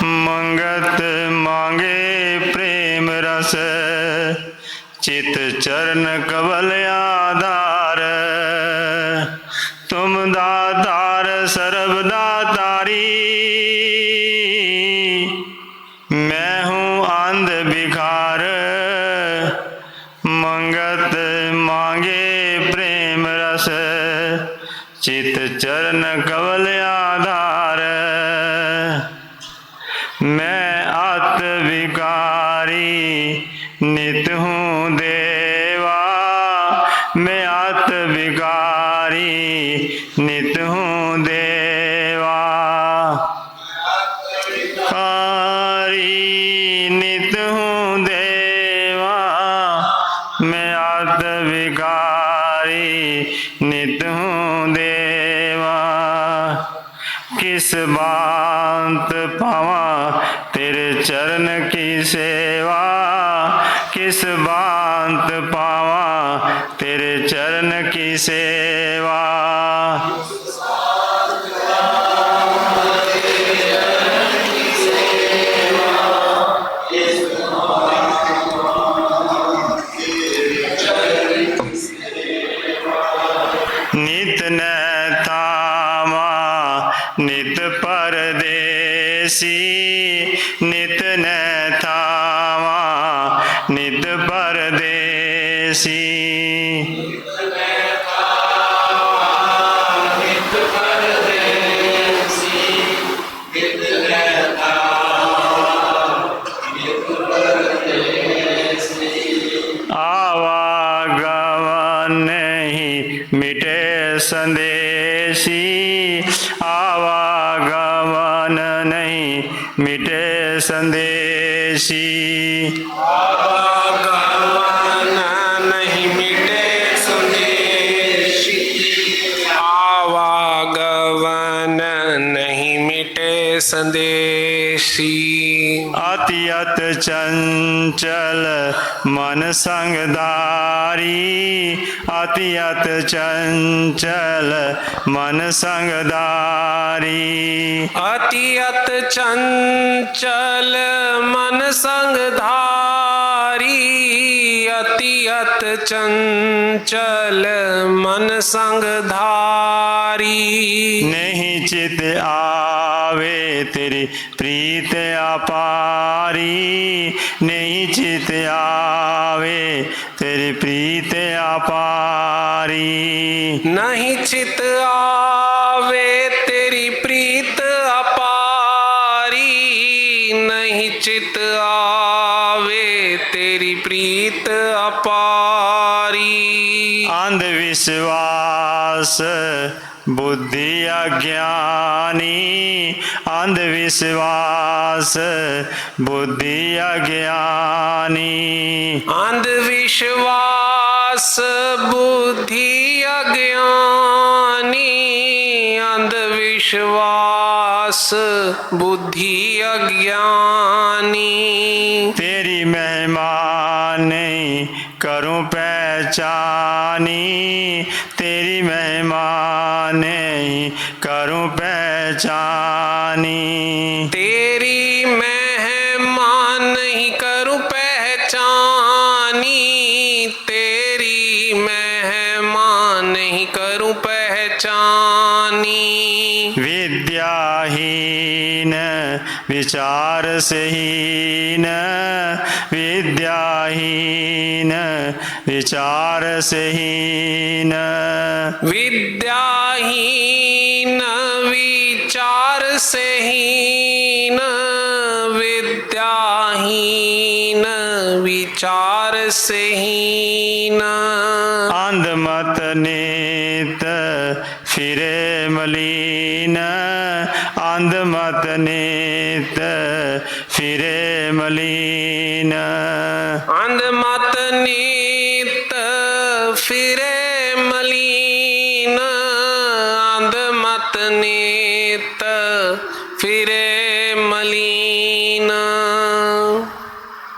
मंगत मांगे प्रेम रस, चित चरण कवल आधार। तुम दातार सर्वदातारी, मैं हूँ अंध भिखार। मंगत मांगे प्रेम रस, चित चरण कवल आधार। मैं आत्म विकारी नित हूँ देवा, मैं आत्म विकारी नित हूँ देवा। कारी नित हूँ देवा, मैं आत्म विकारी नित हूँ देवा। किस बात पावा तेरे चरण की सेवा, किस बात पावा तेरे चरण की सेवा। नित नैतामा नित परदेसी, नित नैतामा नित परदेसी। आवागमन नहीं मिटे संदेशी, आवागमन नहीं मिटे संदेशी। आवागमन नहीं मिटे संदेशी, आवागमन नहीं मिटे संदेशी। अतियत चंचल मन संगदारी, अतियत चंचल मन संगदारी। अतियत चंचल मन संगधारी, अतियत चंचल मन संगधारी। नहीं चित आवे तेरी प्रीत अपारी, नहीं चित आवे तेरी प्रीत अपारी। नहीं चित आवे तेरी प्रीत अपारी, नहीं चित आवे तेरी प्रीत अपारी। अंधविश्वास बुद्धि अज्ञानी, अंधविश्वास बुद्धि अज्ञानी। अंधविश्वास बुद्धि अज्ञानी, अंधविश्वास बुद्धि अज्ञानी। तेरी महिमा नहीं करूं पहचानी, तेरी महिमा नहीं करूं पहचानी। तेरी महिमा नहीं करूं पहचानी, तेरी महिमा नहीं करूं पहचानी। विद्याहीन विचार से हीन, विद्याहीन विचार से हीन। विद्याहीन विचार से हीन, विद्याहीन विचार से हीन। अंधमत नेत फिरे मलिन, अंधमत नेत फिरे मलिन। अंधमत नीत फिरे मलिन, अंधमत नीत फिरे मलिन।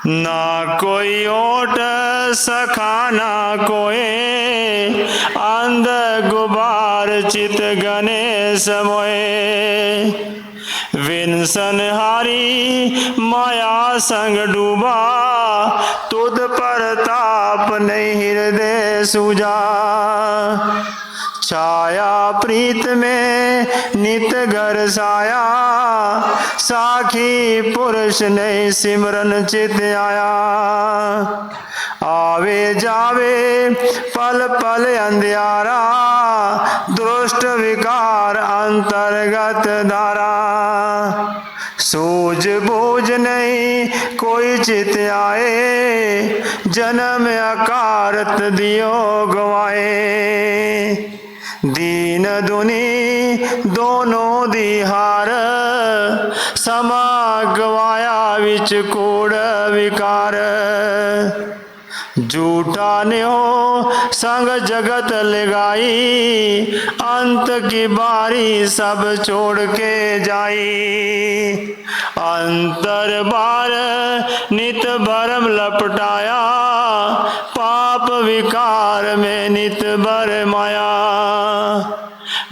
ना कोई ओट सखा ना कोई, अंध गुबार चित गणेश मोए। विनसनहारी माया संग डूबा, तुद परताप नहीं हृदय सूझा। छाया प्रीत में नित घर साया, साखी पुरुष नहीं सिमरन चित आया। आवे जावे पल पल अंधियारा, दुष्ट विकार अंतर्गत धारा। सूझ बूझ नहीं कोई चित आए, जन्म अकारत दियो गवाए। दीन दुनी दोनों दिहार, समा गवाया विच कूड़ विकार। झूठा ने हो संग जगत लगाई, अंत की बारी सब छोड़ के जाई। अंतर बार नित भरम लपटाया, पाप विकार में नित भर माया।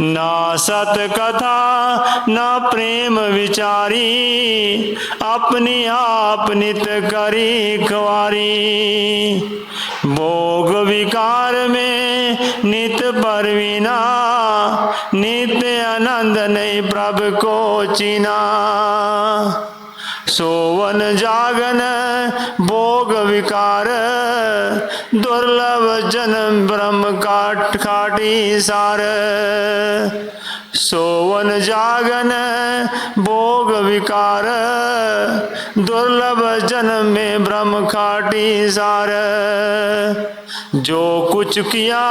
ना सत कथा ना प्रेम विचारी, अपनी आप नित करी ख्वारी। भोग विकार में नित परवीना, नित्य आनंद नहीं प्रभु को चीना। सोवन जागन भोग विकार, दुर्लभ जन्म ब्रह्म काट खाटी सार। सोवन जागन भोग विकार, दुर्लभ जन्म में ब्रह्म खाटी सार। जो कुछ किया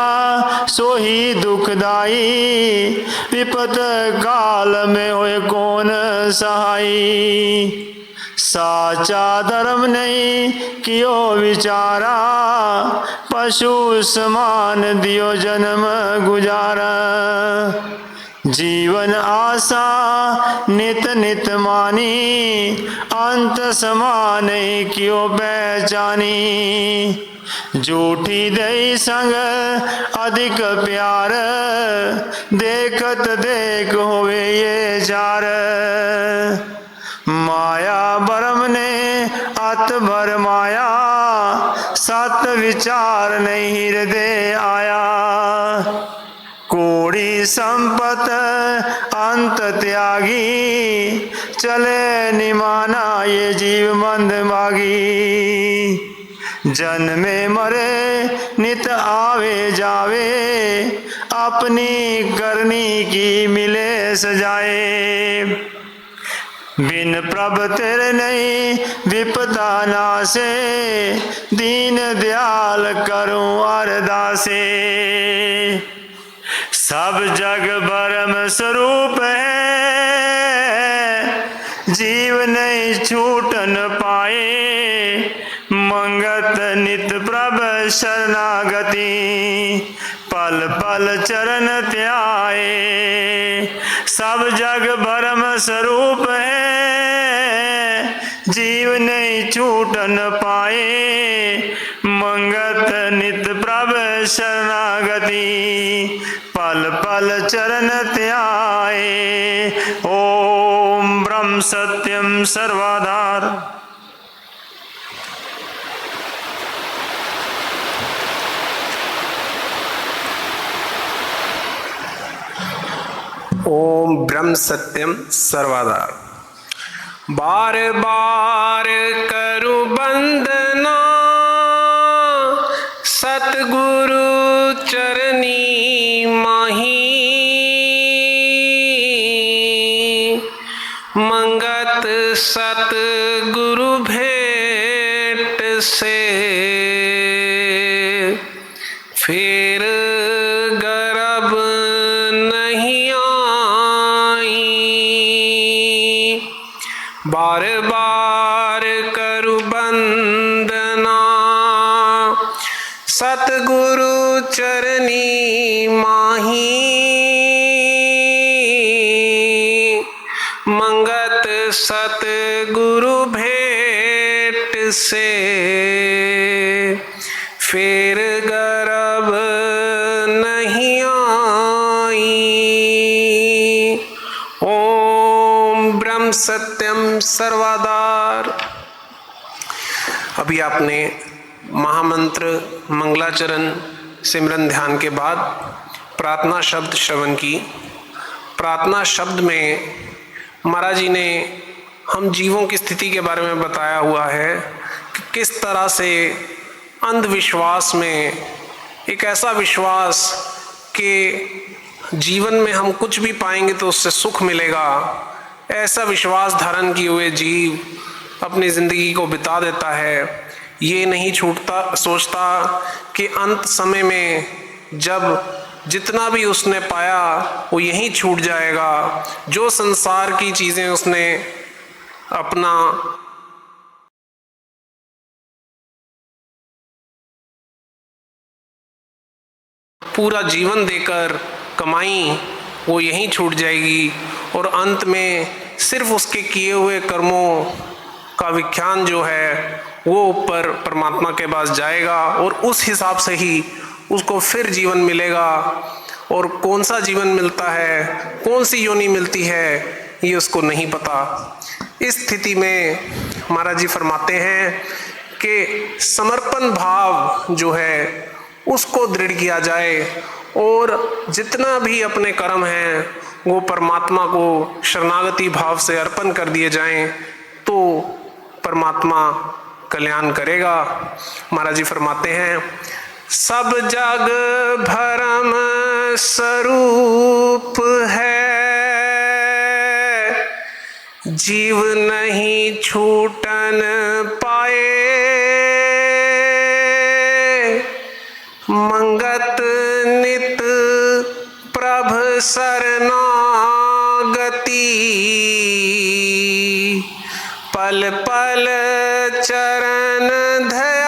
सो ही दुखदाई, विपत काल में होए कौन सहाई। साचा धर्म नहीं कियो विचारा, पशु समान दियो जन्म गुजारा। जीवन आशा नित नित मानी, अंत समान क्यों पहचानी। झूठी दई संग अधिक प्यार, देखत देख होवे ये जार। माया भरम ने अत भर माया, सत विचार नहीं हृदय आया। कोड़ी संपत अंत त्यागी, चले निमाना ये जीव मंद मागी। जन्मे मरे नित आवे जावे, अपनी करनी की मिले सजाए। बिन प्रभ तेरे नहीं विपदा नासे, दीन दयाल करूं अरदासे। सब जग भरम स्वरूप है, जीव नहीं छूटन पाए। मंगत नित प्रभ शरणागति, पल पल चरण त्याए। सब जग भरम स्वरूप है, जीव नहीं छूटन पाए। मंगत नित प्रभ शरणागति, पल पल चरण त्याए। ओम ब्रह्म सत्यम सर्वाधार। ओम ब्रह्म सत्यम सर्वाधार। बार बार करु बंदना, सतगुरु चरनी माही। मंगत सतगुरु भेंट से, फिर गर्भ नहीं आई। बार बार करु बंदना, सतगुरु चरनी माही। मंगत सतगुरु भेंट से, फिर गर्भ नहीं आई। ओम ब्रह्म सत्यम सर्वाधार। अभी आपने महामंत्र मंगलाचरण सिमरन ध्यान के बाद प्रार्थना शब्द श्रवण की। प्रार्थना शब्द में महाराज जी ने हम जीवों की स्थिति के बारे में बताया हुआ है कि किस तरह से अंधविश्वास में एक ऐसा विश्वास कि जीवन में हम कुछ भी पाएंगे तो उससे सुख मिलेगा, ऐसा विश्वास धारण किए हुए जीव अपनी ज़िंदगी को बिता देता है। ये नहीं सोचता कि अंत समय में जब जितना भी उसने पाया वो यहीं छूट जाएगा। जो संसार की चीज़ें उसने अपना पूरा जीवन देकर कमाई वो यहीं छूट जाएगी और अंत में सिर्फ उसके किए हुए कर्मों का विख्यान जो है वो ऊपर परमात्मा के पास जाएगा और उस हिसाब से ही उसको फिर जीवन मिलेगा। और कौन सा जीवन मिलता है, कौन सी योनि मिलती है, ये उसको नहीं पता। इस स्थिति में महाराज जी फरमाते हैं कि समर्पण भाव जो है उसको दृढ़ किया जाए और जितना भी अपने कर्म हैं वो परमात्मा को शरणागति भाव से अर्पण कर दिए जाएं तो परमात्मा कल्याण करेगा। महाराज जी फरमाते हैं, सब जग भरम स्वरूप है, जीव नहीं छूटन पाए, मंगत नित प्रभ शरणागति, पल पल चरण ध्याए,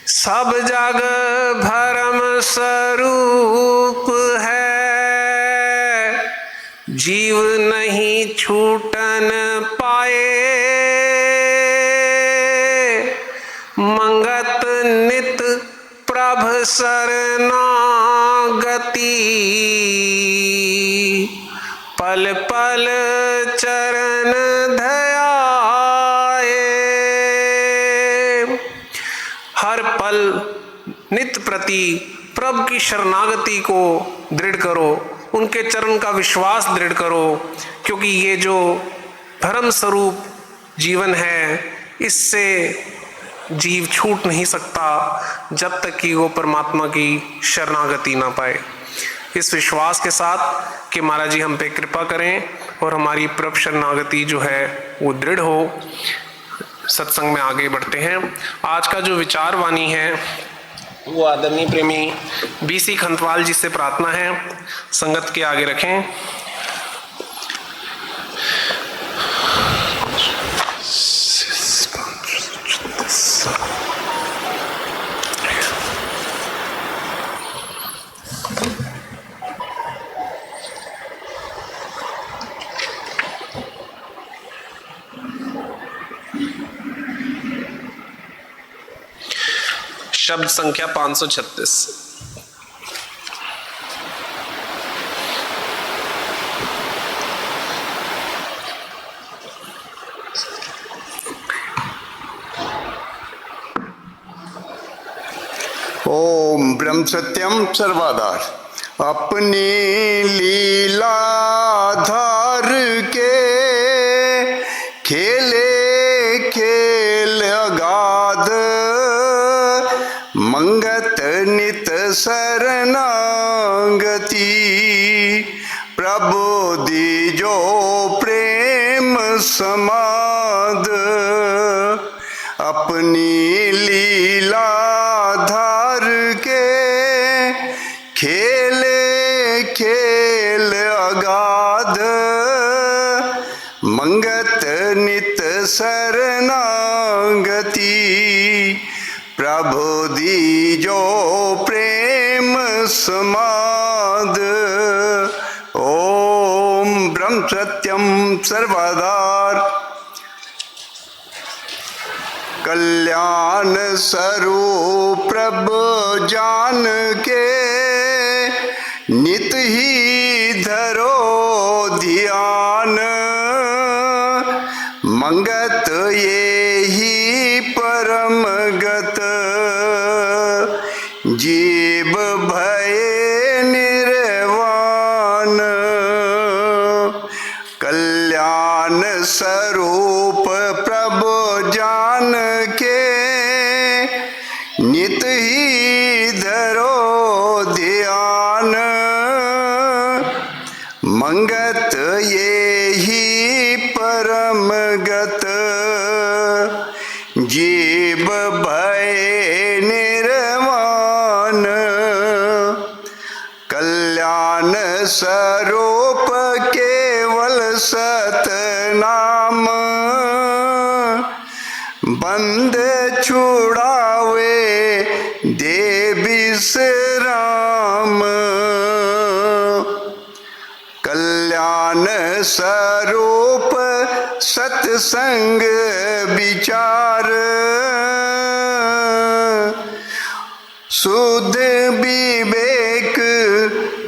सब जग भरम स्वरूप है, जीव नहीं छूटन पाए, मंगत नित प्रभ शरणागति, पल पल चरण ध्याए। हर पल नित प्रति प्रभु की शरणागति को दृढ़ करो, उनके चरण का विश्वास दृढ़ करो, क्योंकि ये जो धर्म स्वरूप जीवन है इससे जीव छूट नहीं सकता जब तक कि वो परमात्मा की शरणागति ना पाए। इस विश्वास के साथ कि महाराज जी हम पे कृपा करें और हमारी प्रभ शरणागति जो है वो दृढ़ हो, सत्संग में आगे बढ़ते हैं। आज का जो विचार वाणी है वो आदरणीय प्रेमी बीसी खंतवाल जी से प्रार्थना है, संगत के आगे रखें। शब्द संख्या 536। ओम ब्रह्म सत्यम सर्वाधार। अपनी लीला धार के खेले खेल अगाध, मंगत नित शरणागति, प्रभु दीजो प्रेम समाद। अपनी लीला धार के खेले खेल अगाध, मंगत नित शरणागति, प्रभु दीजो प्रेम समाद। ओम ब्रह्म सत्यम सर्वाधार। कल्याण स्वरूप प्रभु जान के, नित ही धरो ये ही परम गत, जीव भय निर्वाण। कल्याण स्वरूप प्रभु जान के, नित ही धरो ध्यान। मंगत ये ही परम गत, जीव भय निर्वाण। कल्याण स्वरूप केवल सतनाम, बंद छुड़ावे दे विश्राम। कल्याण स्वरूप सत्संग विचार, शुद्ध विवेक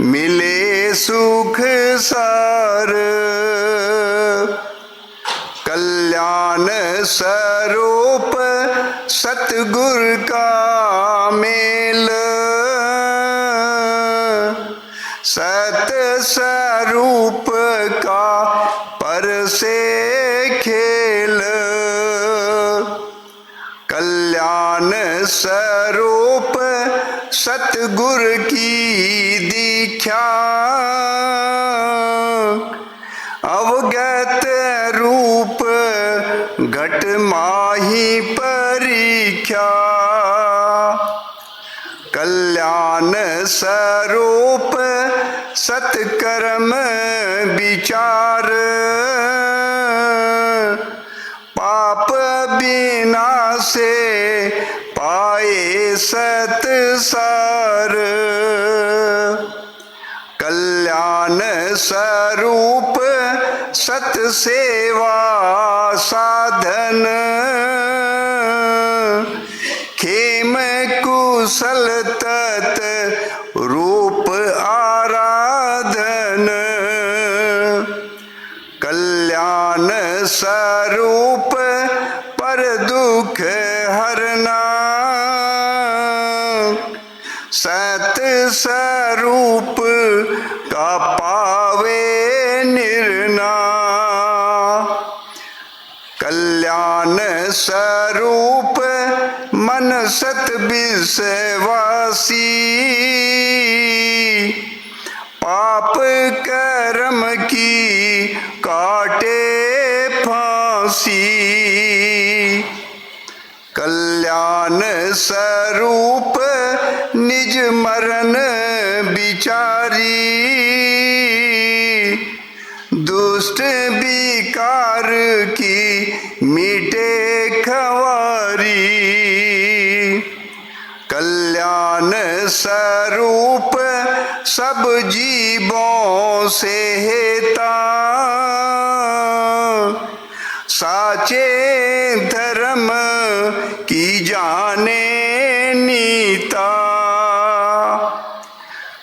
मिले सुख सार। कल्याण स्वरूप सतगुरु का मेल, सत स्वरूप का पर से खेल। कल्याण स्वरूप सतगुरु की दीक्षा, अवगत रूप घट माही परीक्षा। कल्याण स्वरूप सत्कर्म विचार, पाप विनाशे पाए सतसार। कल्याण स्वरूप सत सेवा साधन, खेम कुशल तत् रूप आराधन। कल्याण स्वरूप पर दुख हरना, सत स्वरूप का पावे निर्णा। कल्याण स्वरूप मन सत विश्वासी, पाप कर्म की काटे फांसी। कल्याण स्वरूप निज मरण विचारी, दुष्ट विकार की मीटे खवारी। कल्याण स्वरूप सब जीवों से हेता, साचे धर्म की जाने नीता।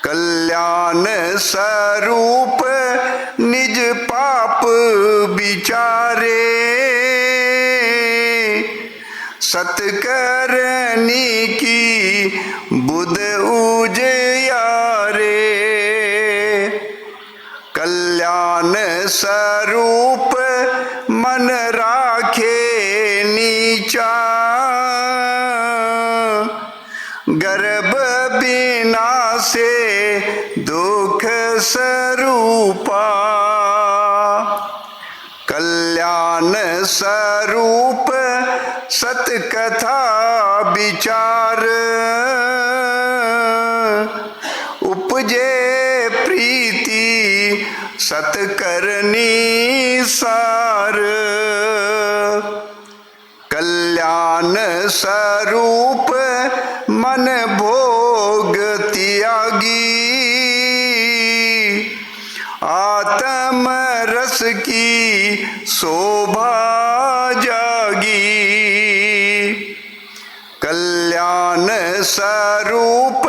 कल्याण स्वरूप निज पाप विचारे, सत्कर्णी की बुध उजियारे। कल्याण स्वरूप मन राखे नीचा, गर्भ विनाशे दुख स्वरूपा। कल्याण स्वरूप सतकथा विचार, उपजे प्रीति सतकर्णी सार। कल्याण स्वरूप मन भोग त्यागी, आत्म रस की शोभा जागी। कल्याण स्वरूप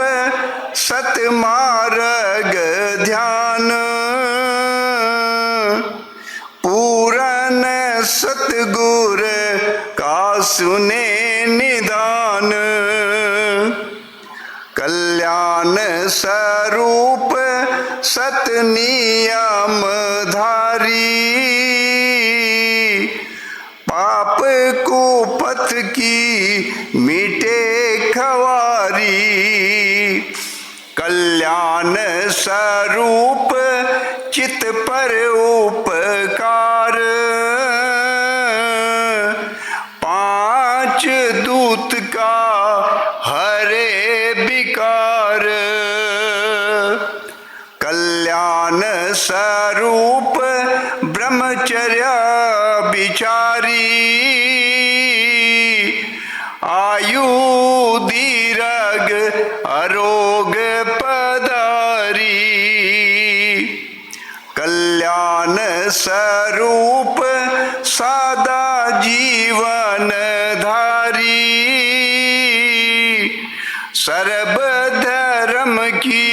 सतमार्ग ध्यान, पूरन सतगुर स्वरूप सत नियम धारी, पाप कुपथ की मिटे खवारी, कल्याण स्वरूप चित पर उपकार, पांच दूत का हरे विकार, कल्याण स्वरूप ब्रह्मचर्य विचारी, आयु दीर्घ आरोग्य पदारी, कल्याण स्वरूप सादा जीवन धारी, सर्व धर्म की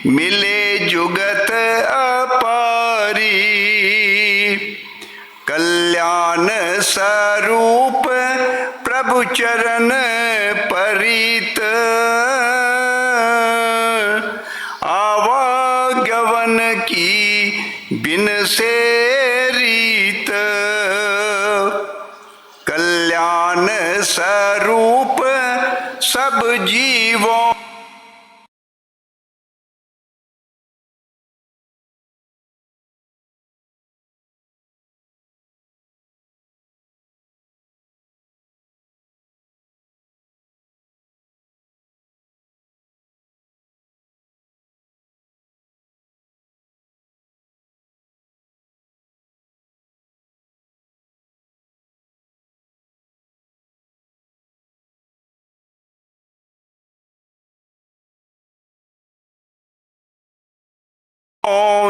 मिले जुगत अपारी, कल्याण स्वरूप प्रभु चरण परित, आवागमन की बिन से रीत, कल्याण स्वरूप सब जीवों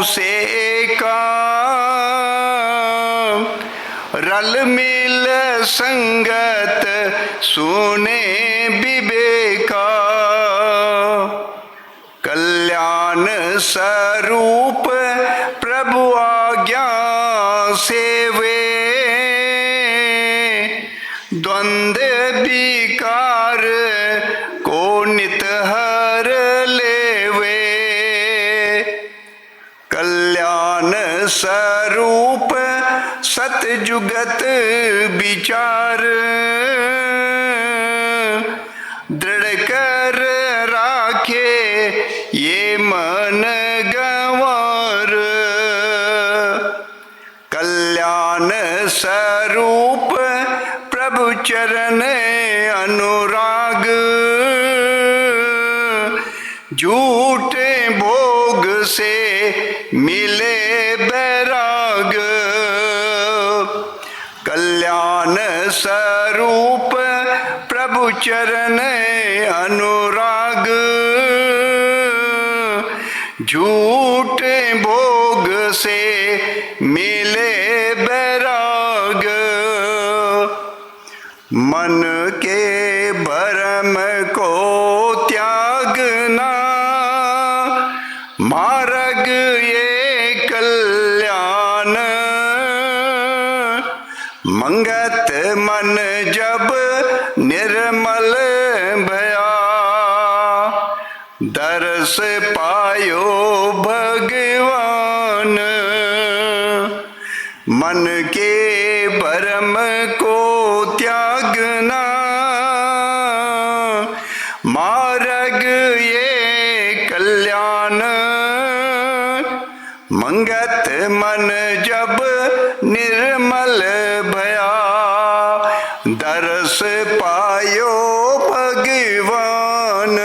से काम, रल मिल संगत सुने विवेका, कल्याण स्वरूप प्रभु आज्ञा सेवे, द्वंद्व विकार को नित हर लेवे, कल्याण स्वरूप सतजुगत विचार, दृढ़ कर राखे ये मन गंवार, कल्याण स्वरूप प्रभु चरण अनुराग, झूठे भोग से मिले बैराग, कल्याण स्वरूप प्रभु चरण अनुराग, झूठे भोग से मिले बैराग, मन के भरम को त्यागना, मार्ग ये कल्याण, मंगत मन जब निर्मल भया, दर्श पायो भगवान, मन के भरम को त्यागना, मार्ग ये कल्याण, मंगत मन जब निर्मल भया, दर्श पायो भगवान।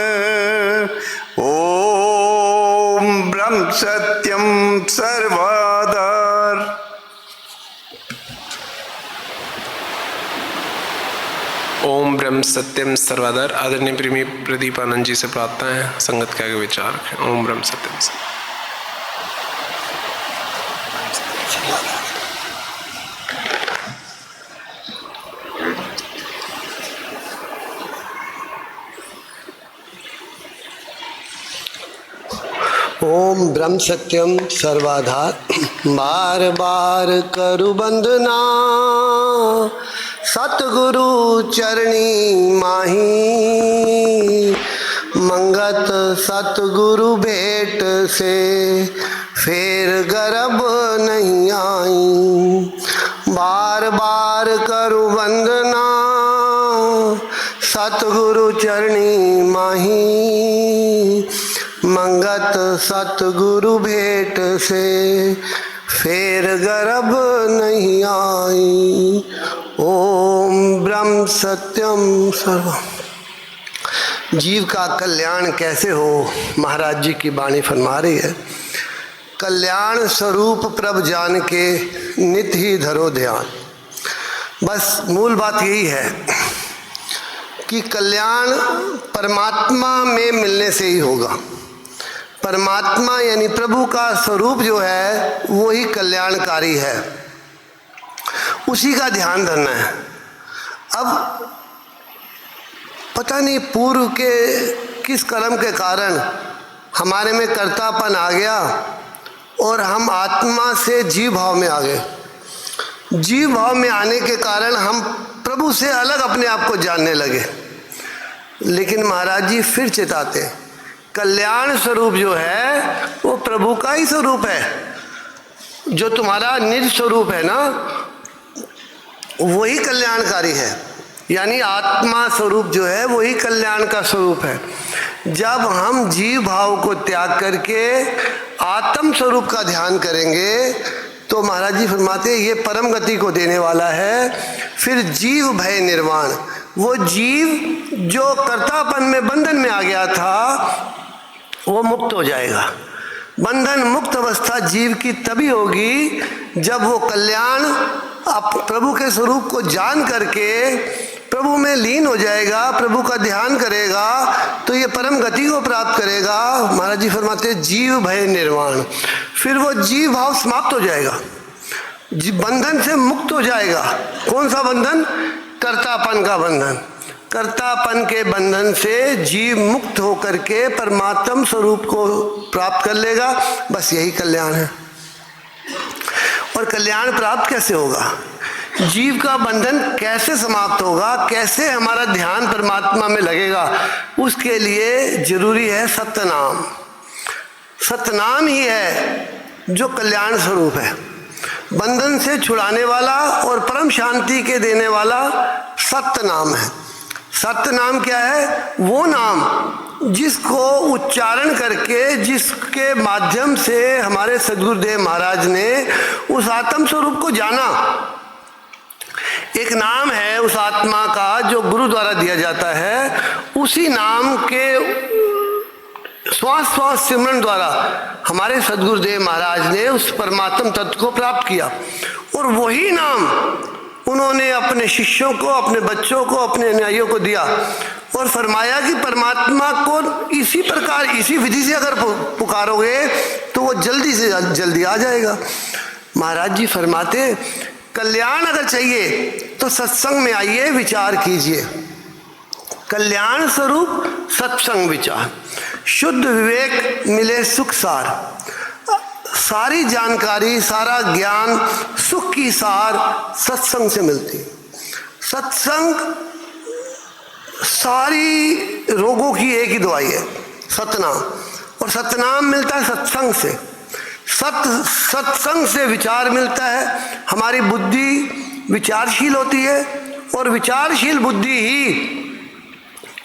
ओम ब्रह्म सत्यम सर्वाधार। ओम ब्रह्म सत्यम सर्वाधार। आदरणीय प्रेमी प्रदीप आनंद जी से प्रार्थना है, संगत के आगे विचार रखें। ओम ब्रह्म सत्यम सर्वाधार। ओम ब्रह्म सत्यम सर्वाधार। बार बार करु बंदना, सतगुरु चरणी माही। मंगत सतगुरु भेंट से फिर गर्भ नहीं आई। बार बार करूं वंदना सतगुरु चरणी माही। मंगत सतगुरु भेंट से फिर गर्भ नहीं आई। ओम ब्रह्म सत्यम सर्वम। जीव का कल्याण कैसे हो, महाराज जी की वाणी फरमा रही है। कल्याण स्वरूप प्रभ जान के नित ही धरो ध्यान। बस मूल बात यही है कि कल्याण परमात्मा में मिलने से ही होगा। परमात्मा यानी प्रभु का स्वरूप जो है वो ही कल्याणकारी है, उसी का ध्यान धरना है। अब पता नहीं पूर्व के किस कर्म के कारण हमारे में कर्तापन आ गया और हम आत्मा से जीव भाव में आ गए। जीव भाव में आने के कारण हम प्रभु से अलग अपने आप को जानने लगे। लेकिन महाराज जी फिर चेताते हैं, कल्याण स्वरूप जो है वो प्रभु का ही स्वरूप है। जो तुम्हारा निज स्वरूप है ना, वही कल्याणकारी है। यानी आत्मा स्वरूप जो है वही कल्याण का स्वरूप है। जब हम जीव भाव को त्याग करके आत्म स्वरूप का ध्यान करेंगे तो महाराज जी फरमाते हैं ये परम गति को देने वाला है। फिर जीव भय निर्वाण, वो जीव जो कर्तापन में बंधन में आ गया था वो मुक्त हो जाएगा। बंधन मुक्त अवस्था जीव की तभी होगी जब वो कल्याण प्रभु के स्वरूप को जान करके प्रभु में लीन हो जाएगा, प्रभु का ध्यान करेगा तो ये परम गति को प्राप्त करेगा। महाराज जी फरमाते हैं जीव भय निर्वाण। फिर वो जीव भाव समाप्त हो जाएगा, बंधन से मुक्त हो जाएगा। कौन सा बंधन? कर्तापन का बंधन। कर्तापन के बंधन से जीव मुक्त होकर के परमात्म स्वरूप को प्राप्त कर लेगा। बस यही कल्याण है। और कल्याण प्राप्त कैसे होगा? जीव का बंधन कैसे समाप्त होगा, कैसे हमारा ध्यान परमात्मा में लगेगा? उसके लिए जरूरी है सत्यनाम। सत्यनाम ही है जो कल्याण स्वरूप है, बंधन से छुड़ाने वाला और परम शांति के देने वाला सत्य नाम है। सत्य नाम क्या है? वो नाम जिसको उच्चारण करके, जिसके माध्यम से हमारे सद्गुरुदेव महाराज ने उस आत्म स्वरूप को जाना। एक नाम है उस आत्मा का जो गुरु द्वारा दिया जाता है। उसी नाम के श्वास श्वास सिमरन द्वारा हमारे सद्गुरुदेव महाराज ने उस परमात्म तत्व को प्राप्त किया। और वही नाम उन्होंने अपने शिष्यों को, अपने बच्चों को, अपने अनुयायियों को दिया और फरमाया कि परमात्मा को इसी प्रकार, इसी विधि से अगर पुकारोगे तो वो जल्दी से जल्दी आ जाएगा। महाराज जी फरमाते कल्याण अगर चाहिए तो सत्संग में आइए, विचार कीजिए। कल्याण स्वरूप सत्संग विचार, शुद्ध विवेक मिले सुख सार। सारी जानकारी, सारा ज्ञान, सुख की सार सत्संग से मिलती है। सत्संग सारी रोगों की एक ही दवाई है, सतनाम। और सतनाम मिलता है सत्संग से। सत्संग से विचार मिलता है, हमारी बुद्धि विचारशील होती है और विचारशील बुद्धि ही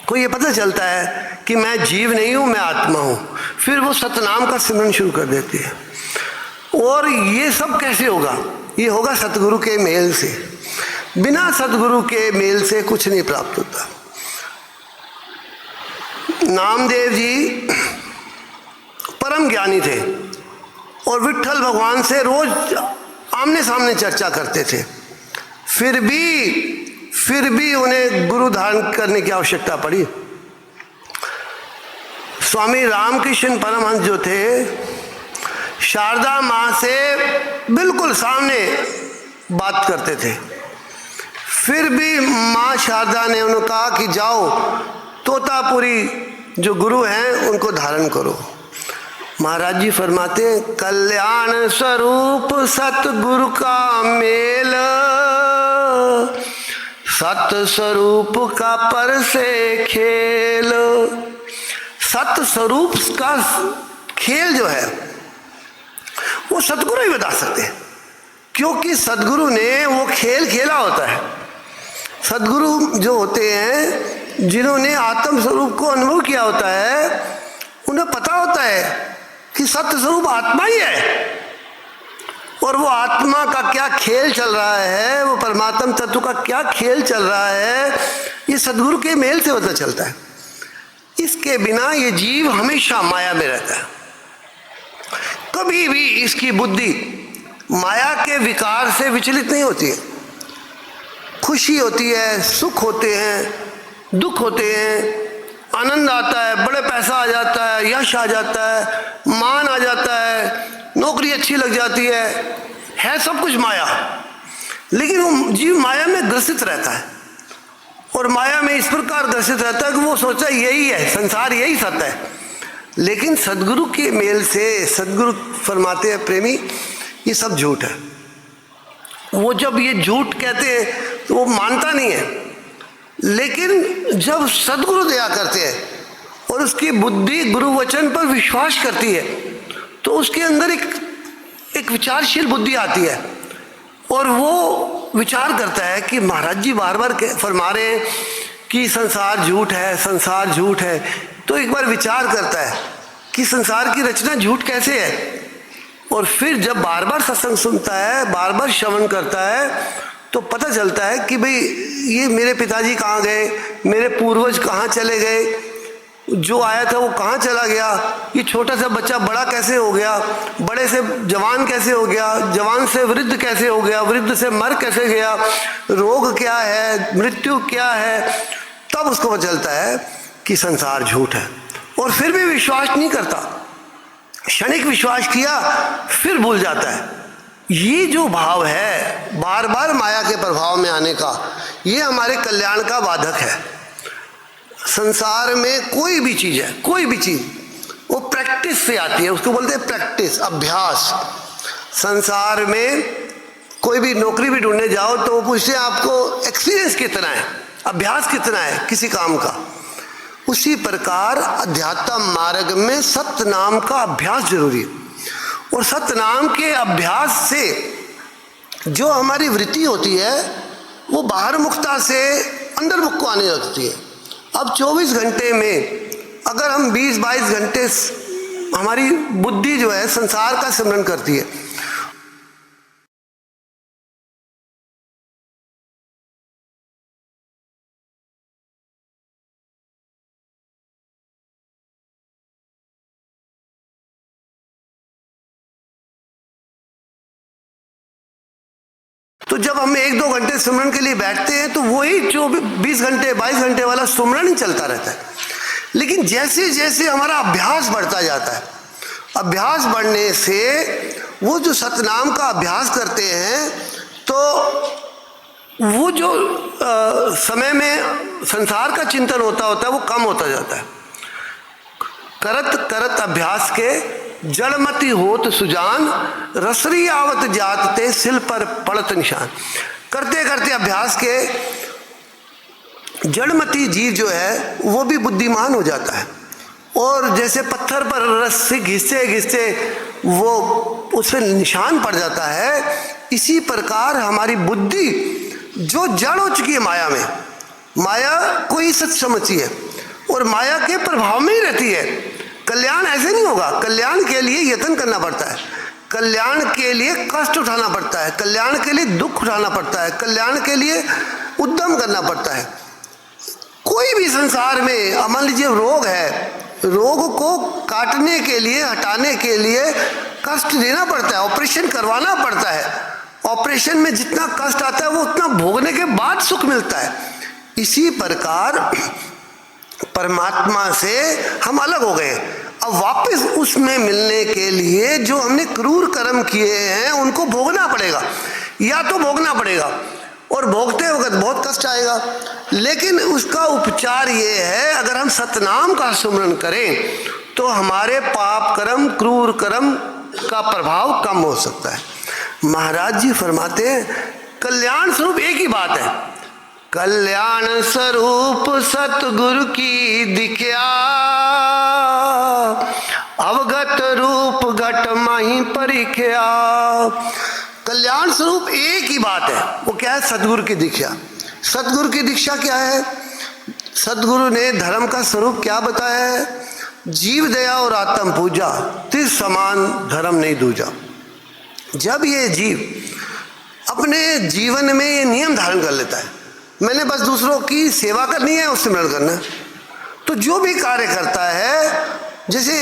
को ये पता चलता है कि मैं जीव नहीं हूँ, मैं आत्मा हूँ। फिर वो सतनाम का सिमरन शुरू कर देती है। और ये सब कैसे होगा? ये होगा सतगुरु के मेल से। बिना सतगुरु के मेल से कुछ नहीं प्राप्त होता। नामदेव जी परम ज्ञानी थे और विट्ठल भगवान से रोज आमने सामने चर्चा करते थे। फिर भी उन्हें गुरु धारण करने की आवश्यकता पड़ी। स्वामी रामकृष्ण परमहंस जो थे, शारदा माँ से बिल्कुल सामने बात करते थे। फिर भी माँ शारदा ने उन्हें कहा कि जाओ तोतापुरी जो गुरु हैं उनको धारण करो। महाराज जी फरमाते हैं कल्याण स्वरूप सतगुरु का मेल, सत स्वरूप का पर से खेल। सत्य स्वरूप का खेल जो है वो सदगुरु ही बता सकते हैं, क्योंकि सदगुरु ने वो खेल खेला होता है। सदगुरु जो होते हैं, जिन्होंने आत्म स्वरूप को अनुभव किया होता है, उन्हें पता होता है कि सत्य स्वरूप आत्मा ही है, और वो आत्मा का क्या खेल चल रहा है, वो परमात्म तत्व का क्या खेल चल रहा है, ये सदगुरु के मेल से पता चलता है। इसके बिना ये जीव हमेशा माया में रहता है। कभी भी इसकी बुद्धि माया के विकार से विचलित नहीं होती है। खुशी होती है, सुख होते हैं, दुख होते हैं, आनंद आता है, बड़े पैसा आ जाता है, यश आ जाता है, मान आ जाता है, नौकरी अच्छी लग जाती है सब कुछ माया। लेकिन वो जीव माया में ग्रसित रहता है, और माया में इस प्रकार ग्रसित रहता है कि वो सोचता है यही है संसार, यही सत्य है। लेकिन सदगुरु के मेल से सदगुरु फरमाते हैं, प्रेमी ये सब झूठ है। वो जब ये झूठ कहते हैं तो वो मानता नहीं है, लेकिन जब सदगुरु दया करते हैं और उसकी बुद्धि गुरु वचन पर विश्वास करती है, तो उसके अंदर एक विचारशील बुद्धि आती है, और वो विचार करता है कि महाराज जी बार बार फरमा रहे हैं कि संसार झूठ है, संसार झूठ है। तो एक बार विचार करता है कि संसार की रचना झूठ कैसे है, और फिर जब बार बार सत्संग सुनता है, बार बार श्रवण करता है, तो पता चलता है कि भाई ये मेरे पिताजी कहाँ गए, मेरे पूर्वज कहाँ चले गए, जो आया था वो कहाँ चला गया, ये छोटा सा बच्चा बड़ा कैसे हो गया, बड़े से जवान कैसे हो गया, जवान से वृद्ध कैसे हो गया, वृद्ध से मर कैसे गया, रोग क्या है, मृत्यु क्या है। तब उसको पता चलता है कि संसार झूठ है, और फिर भी विश्वास नहीं करता। क्षणिक विश्वास किया फिर भूल जाता है। ये जो भाव है बार बार माया के प्रभाव में आने का, ये हमारे कल्याण का बाधक है। संसार में कोई भी चीज है, कोई भी चीज वो प्रैक्टिस से आती है, उसको बोलते हैं प्रैक्टिस, अभ्यास। संसार में कोई भी नौकरी भी ढूंढने जाओ तो वो पूछते हैं आपको एक्सपीरियंस कितना है, अभ्यास कितना है किसी काम का। उसी प्रकार अध्यात्म मार्ग में सत्य नाम का अभ्यास जरूरी है, और सत्य नाम के अभ्यास से जो हमारी वृत्ति होती है वो बाहर मुखता से अंदर मुख को आने लगती है। अब 24 घंटे में अगर हम 20-22 घंटे हमारी बुद्धि जो है संसार का स्मरण करती है, तो जब हम 1-2 घंटे सुमरन के लिए बैठते हैं तो वही 20 घंटे 22 घंटे वाला सुमरन ही चलता रहता है। लेकिन जैसे जैसे हमारा अभ्यास बढ़ता जाता है, अभ्यास बढ़ने से वो जो सतनाम का अभ्यास करते हैं, तो वो जो समय में संसार का चिंतन होता है वो कम होता जाता है। करत करत अभ्यास के जड़मती होत सुजान, रसरी आवत जात ते सिल पर पड़त निशान। करते करते अभ्यास के जड़मती जीव जो है वो भी बुद्धिमान हो जाता है, और जैसे पत्थर पर रस्सी घिसते घिसते वो उस पर निशान पड़ जाता है, इसी प्रकार हमारी बुद्धि जो जड़ हो चुकी है माया में, माया को ही सच समझती है और माया के प्रभाव में ही रहती है। कल्याण ऐसे नहीं होगा, कल्याण के लिए यत्न करना पड़ता है, कल्याण के लिए कष्ट उठाना पड़ता है, कल्याण के लिए दुख उठाना पड़ता है, कल्याण के लिए उद्यम करना पड़ता है। कोई भी संसार में मान लीजिए रोग है, रोग को काटने के लिए, हटाने के लिए कष्ट देना पड़ता है, ऑपरेशन करवाना पड़ता है। ऑपरेशन में जितना कष्ट आता है वो उतना भोगने के बाद सुख मिलता है। इसी प्रकार परमात्मा से हम अलग हो गए, अब वापस उसमें मिलने के लिए जो हमने क्रूर कर्म किए हैं उनको भोगना पड़ेगा, या तो भोगना पड़ेगा और भोगते वक्त बहुत कष्ट आएगा। लेकिन उसका उपचार ये है, अगर हम सतनाम का सुमरन करें तो हमारे पाप कर्म, क्रूर कर्म का प्रभाव कम हो सकता है। महाराज जी फरमाते हैं कल्याण स्वरूप एक ही बात है, कल्याण स्वरूप सतगुरु की दिख्या, अवगत रूप घट माही परिख्या। कल्याण स्वरूप एक ही बात है, वो क्या है? सतगुरु की दीक्षा। सतगुरु की दीक्षा क्या है? सतगुरु ने धर्म का स्वरूप क्या बताया है? जीव दया और आत्म पूजा, तिस समान धर्म नहीं दूजा। जब ये जीव अपने जीवन में ये नियम धारण कर लेता है, मैंने बस दूसरों की सेवा करनी है और सिमरण करना है, तो जो भी कार्य करता है, जैसे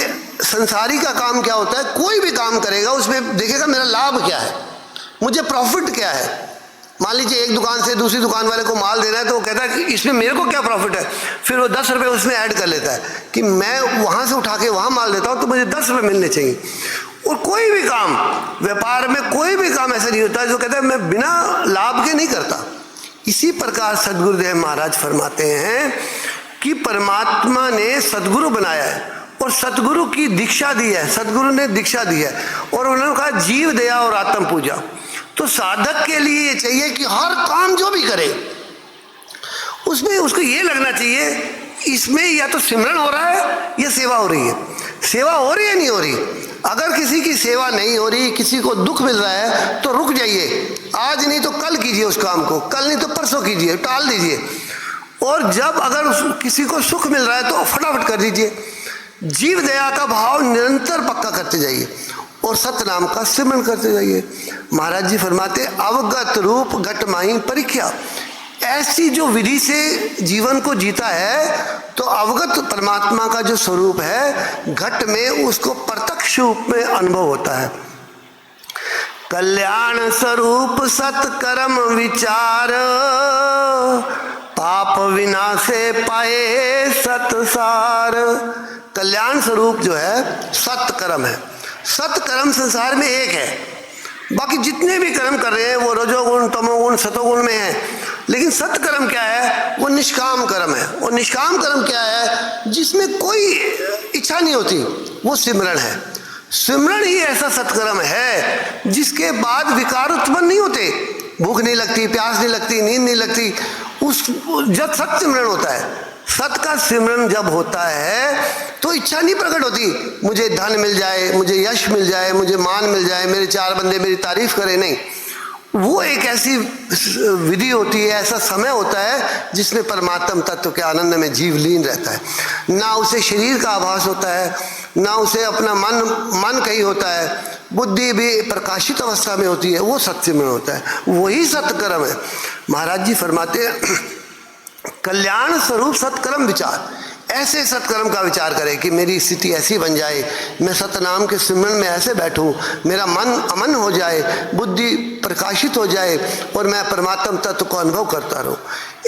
संसारी का काम क्या होता है, कोई भी काम करेगा उसमें देखेगा मेरा लाभ क्या है, मुझे प्रॉफिट क्या है। मान लीजिए एक दुकान से दूसरी दुकान वाले को माल देना है, तो वो कहता है कि इसमें मेरे को क्या प्रॉफिट है, फिर वो 10 रुपये उसमें ऐड कर लेता है कि मैं वहाँ से उठा के वहाँ माल देता हूँ तो मुझे 10 रुपये मिलने चाहिए। और कोई भी काम, व्यापार में कोई भी काम ऐसा नहीं होता है जो कहता है मैं बिना लाभ के नहीं करता। इसी प्रकार सदगुरुदेव महाराज फरमाते हैं कि परमात्मा ने सदगुरु बनाया है और सतगुरु की दीक्षा दी है, सतगुरु ने दीक्षा दी है, और उन्होंने कहा जीव दया और आत्म पूजा। तो साधक के लिए ये चाहिए कि हर काम जो भी करे उसमें उसको ये लगना चाहिए इसमें या तो सिमरन हो रहा है या सेवा हो रही है। सेवा हो रही है नहीं हो रही, अगर किसी की सेवा नहीं हो रही, किसी को दुख मिल रहा है तो रुक जाइए, आज नहीं तो कल कीजिए उस काम को, कल नहीं तो परसों कीजिए, टाल दीजिए। और जब अगर किसी को सुख मिल रहा है तो फटाफट कर दीजिए। जीव दया का भाव निरंतर पक्का करते जाइए और सतनाम का सिमरन करते जाइए। महाराज जी फरमाते अवगत रूप घट माही परीक्षा। ऐसी जो विधि से जीवन को जीता है तो अवगत परमात्मा का जो स्वरूप है घट में उसको प्रत्यक्ष रूप में अनुभव होता है। कल्याण स्वरूप सत्कर्म विचार, पाप विनाशे पाए सतसार। कल्याण स्वरूप जो है सत्कर्म है। सत्कर्म संसार में एक है, बाकी जितने भी कर्म कर रहे हैं वो रजोगुण तमोगुण सतोगुण में है, लेकिन सत्कर्म क्या है? वो निष्काम कर्म है। और निष्काम कर्म क्या है? जिसमें कोई इच्छा नहीं होती, वो सिमरन है। सिमरन ही ऐसा सत्कर्म है जिसके बाद विकार उत्पन्न नहीं होते, भूख नहीं लगती, प्यास नहीं लगती, नींद नहीं लगती, उस जब सत सिमरन होता है। सत का सिमरन जब होता है तो इच्छा नहीं प्रकट होती मुझे धन मिल जाए, मुझे यश मिल जाए, मुझे मान मिल जाए, मेरे 4 बंदे मेरी तारीफ करें, नहीं। वो एक ऐसी विधि होती है, ऐसा समय होता है जिसमें परमात्म तत्व के आनंद में जीव लीन रहता है। ना उसे शरीर का आभास होता है, ना उसे अपना मन कहीं होता है, बुद्धि भी प्रकाशित अवस्था में होती है, वो सत्य में होता है, वही सत्कर्म है। महाराज जी फरमाते हैं कल्याण स्वरूप सत्कर्म विचार। ऐसे सत्कर्म का विचार करें कि मेरी स्थिति ऐसी बन जाए, मैं सतनाम के सिमरन में ऐसे बैठूं, मेरा मन अमन हो जाए, बुद्धि प्रकाशित हो जाए और मैं परमात्म तत्व को अनुभव करता रहूं।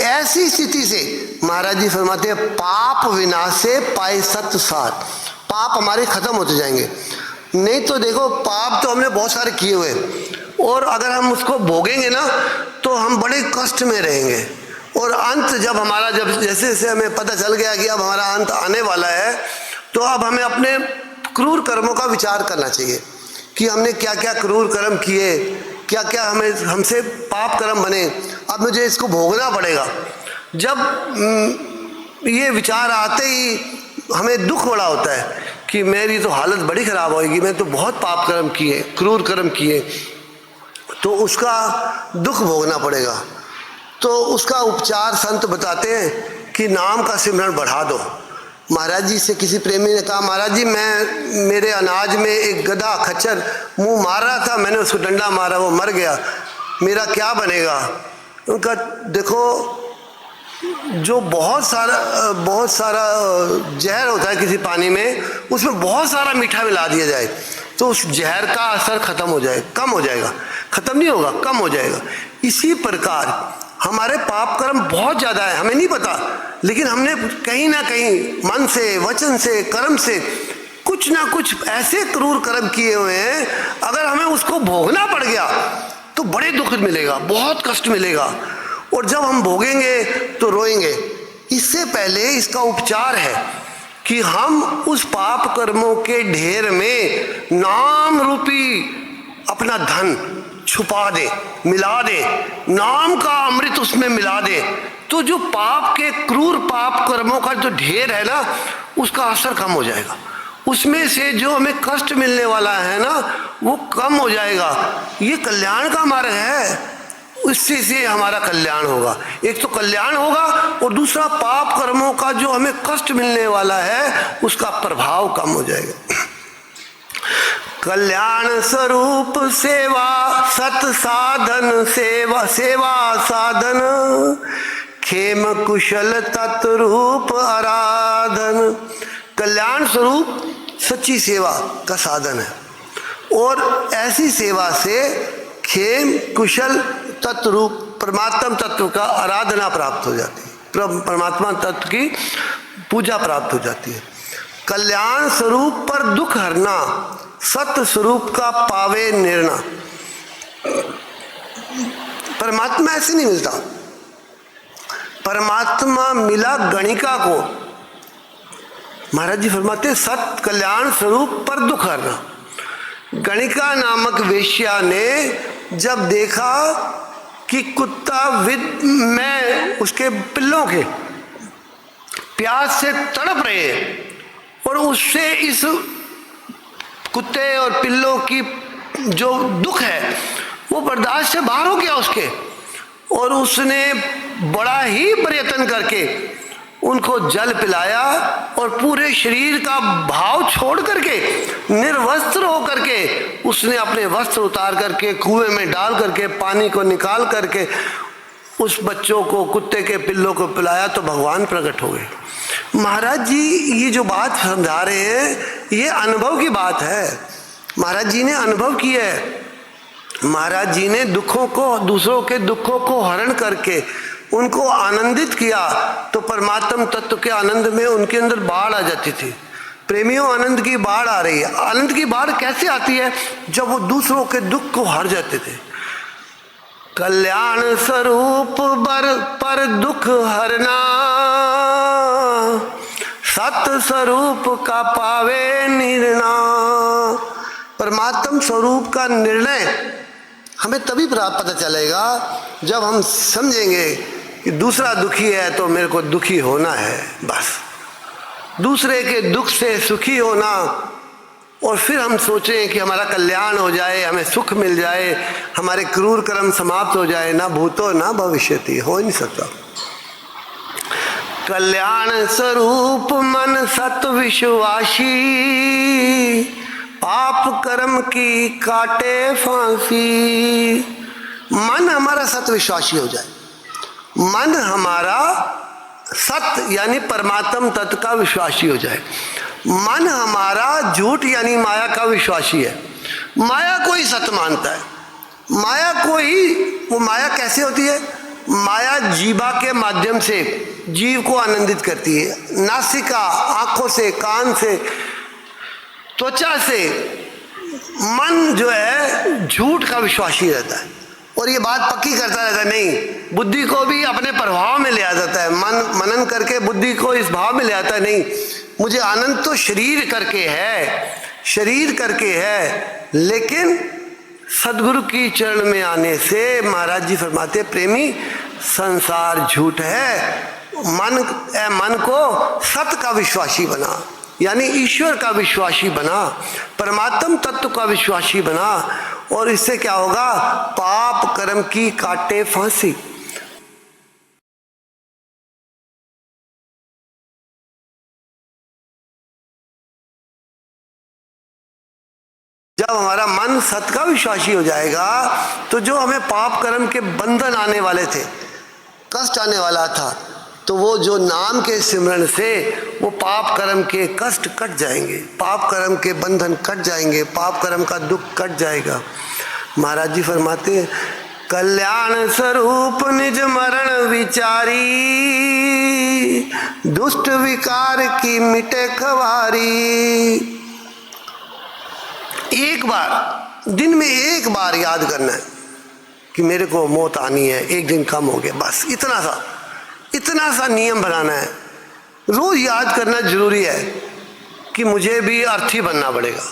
ऐसी स्थिति से महाराज जी फरमाते हैं पाप विनाश से पाए सतसार। पाप हमारे खत्म होते जाएंगे। नहीं तो देखो पाप तो हमने बहुत सारे किए हुए, और अगर हम उसको भोगेंगे ना तो हम बड़े कष्ट में रहेंगे। और अंत जब हमारा जैसे जैसे हमें पता चल गया कि अब हमारा अंत आने वाला है, तो अब हमें अपने क्रूर कर्मों का विचार करना चाहिए कि हमने क्या क्या क्रूर कर्म किए, क्या क्या हमसे पाप कर्म बने, अब मुझे इसको भोगना पड़ेगा। जब ये विचार आते ही हमें दुख बड़ा होता है कि मेरी तो हालत बड़ी ख़राब होगी, मैं तो बहुत पाप कर्म किए, क्रूर कर्म किए, तो उसका दुख भोगना पड़ेगा। तो उसका उपचार संत बताते हैं कि नाम का सिमरन बढ़ा दो। महाराज जी से किसी प्रेमी ने कहा महाराज जी मेरे अनाज में एक गधा खच्चर मुंह मार रहा था, मैंने उसको डंडा मारा, वो मर गया, मेरा क्या बनेगा? उनका देखो जो बहुत सारा जहर होता है किसी पानी में, उसमें बहुत सारा मीठा मिला दिया जाए तो उस जहर का असर खत्म हो जाए, कम हो जाएगा, खत्म नहीं होगा, कम हो जाएगा। इसी प्रकार हमारे पाप कर्म बहुत ज़्यादा है, हमें नहीं पता, लेकिन हमने कहीं ना कहीं मन से, वचन से, कर्म से कुछ ना कुछ ऐसे क्रूर कर्म किए हुए हैं, अगर हमें उसको भोगना पड़ गया तो बड़े दुख मिलेगा, बहुत कष्ट मिलेगा, और जब हम भोगेंगे तो रोएंगे। इससे पहले इसका उपचार है कि हम उस पाप कर्मों के ढेर में नाम रूपी अपना धन छुपा दे, मिला दे, नाम का अमृत उसमें मिला दे, तो जो पाप के क्रूर पाप कर्मों का जो ढेर है ना, उसका असर कम हो जाएगा। उसमें से जो हमें कष्ट मिलने वाला है ना, वो कम हो जाएगा। ये कल्याण का मार्ग है, उससे से हमारा कल्याण होगा। एक तो कल्याण होगा और दूसरा पाप कर्मों का जो हमें कष्ट मिलने वाला है उसका प्रभाव कम हो जाएगा। कल्याण स्वरूप सेवा सत साधन, सेवा सेवा साधन, खेम कुशल तत्रूप आराधन। कल्याण स्वरूप सच्ची सेवा का साधन है और ऐसी सेवा से खेम कुशल तत्रूप परमात्मा तत्व का आराधना प्राप्त हो जाती है, परमात्मा तत्व की पूजा प्राप्त हो जाती है। कल्याण स्वरूप पर दुख हरना, सत्य स्वरूप का पावे निर्णय। परमात्मा ऐसे नहीं मिलता। परमात्मा मिला गणिका को। महाराज जी फरमाते सत कल्याण स्वरूप पर दुख हरना। गणिका नामक वेश्या ने जब देखा कि कुत्ता विद में उसके पिल्लों के प्यास से तड़प रहे हैं और उससे इस कुत्ते और पिल्लों की जो दुख है वो बर्दाश्त से बाहर हो गया उसके, और उसने बड़ा ही प्रयत्न करके उनको जल पिलाया और पूरे शरीर का भाव छोड़ करके निर्वस्त्र होकर के उसने अपने वस्त्र उतार करके कुएं में डाल करके पानी को निकाल करके उस बच्चों को, कुत्ते के पिल्लों को पिलाया, तो भगवान प्रकट हो गए। महाराज जी ये जो बात समझा रहे हैं ये अनुभव की बात है। महाराज जी ने अनुभव किया है। महाराज जी ने दुखों को, दूसरों के दुखों को हरण करके उनको आनंदित किया, तो परमात्म तत्व के आनंद में उनके अंदर बाढ़ आ जाती थी। प्रेमियों, आनंद की बाढ़ आ रही है। आनंद की बाढ़ कैसे आती है? जब वो दूसरों के दुख को हर जाते थे। कल्याण स्वरूप पर दुख हरना, सत्य स्वरूप का पावे निर्णय। परमात्म स्वरूप का निर्णय हमें तभी पता चलेगा जब हम समझेंगे कि दूसरा दुखी है तो मेरे को दुखी होना है, बस दूसरे के दुख से सुखी होना, और फिर हम सोचें कि हमारा कल्याण हो जाए, हमें सुख मिल जाए, हमारे क्रूर कर्म समाप्त हो जाए। ना भूतो ना भविष्यति, हो ही नहीं सकता। कल्याण स्वरूप मन सत विश्वासी, पाप कर्म की काटे फांसी। मन हमारा सत विश्वासी हो जाए, मन हमारा सत्य यानी परमात्म तत्व का विश्वासी हो जाए। मन हमारा झूठ यानी माया का विश्वासी है। माया को ही सत्य मानता है। माया को ही, वो माया कैसे होती है? माया जीवा के माध्यम से जीव को आनंदित करती है, नासिका, आंखों से, कान से, त्वचा से। मन जो है झूठ का विश्वासी रहता है और ये बात पक्की करता रहता है, नहीं, बुद्धि को भी अपने प्रभाव में ले आ जाता है। मनन करके बुद्धि को इस भाव में ले आता है, नहीं, मुझे आनंद तो शरीर करके है, शरीर करके है। लेकिन सदगुरु की चरण में आने से महाराज जी फरमाते, प्रेमी, संसार झूठ है। मन को सत्य का विश्वासी बना, यानी ईश्वर का विश्वासी बना, परमात्म तत्व का विश्वासी बना, और इससे क्या होगा? पाप कर्म की काटे फांसी। जब हमारा मन सत्य का विश्वासी हो जाएगा तो जो हमें पाप कर्म के बंधन आने वाले थे, कष्ट आने वाला था, तो वो जो नाम के सिमरन से वो पाप कर्म के कष्ट कट जाएंगे, पाप कर्म के बंधन कट जाएंगे, पाप कर्म का दुख कट जाएगा। महाराज जी फरमाते हैं, कल्याण स्वरूप निज मरण विचारी, दुष्ट विकार की मिटे खवारी। एक बार, दिन में एक बार याद करना है कि मेरे को मौत आनी है, एक दिन कम हो गया, बस इतना सा नियम बनाना है। रोज याद करना जरूरी है कि मुझे भी अर्थी बनना पड़ेगा।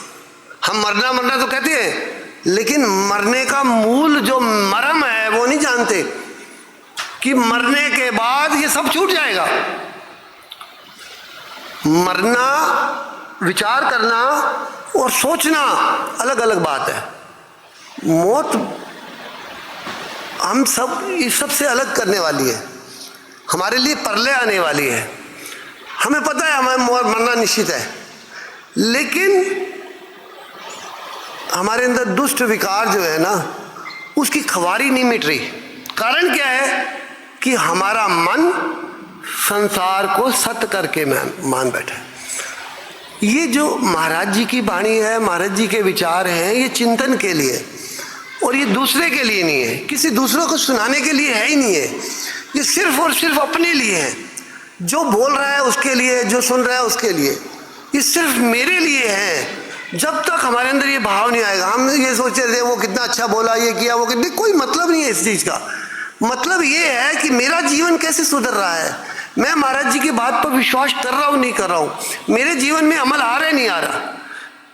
हम मरना तो कहते हैं, लेकिन मरने का मूल जो मर्म है वो नहीं जानते कि मरने के बाद ये सब छूट जाएगा। मरना, विचार करना और सोचना अलग अलग बात है। मौत हम सब इस सब से अलग करने वाली है, हमारे लिए परले आने वाली है। हमें पता है हमें मरना निश्चित है, लेकिन हमारे अंदर दुष्ट विकार जो है ना, उसकी खवारी नहीं मिट रही। कारण क्या है कि हमारा मन संसार को सत्य करके मान बैठा है। ये जो महाराज जी की वाणी है, महाराज जी के विचार हैं, ये चिंतन के लिए और ये दूसरे के लिए नहीं है, किसी दूसरों को सुनाने के लिए है ही नहीं है। ये सिर्फ और सिर्फ अपने लिए है। जो बोल रहा है उसके लिए, जो सुन रहा है उसके लिए। ये सिर्फ मेरे लिए है। जब तक हमारे अंदर ये भाव नहीं आएगा, हम ये सोच रहे थे वो कितना अच्छा बोला, ये किया, वो कितनी, कोई मतलब नहीं है इस चीज़ का। मतलब ये है कि मेरा जीवन कैसे सुधर रहा है, मैं महाराज जी की बात पर विश्वास कर रहा हूँ नहीं कर रहा हूँ, मेरे जीवन में अमल आ रहा है नहीं आ रहा।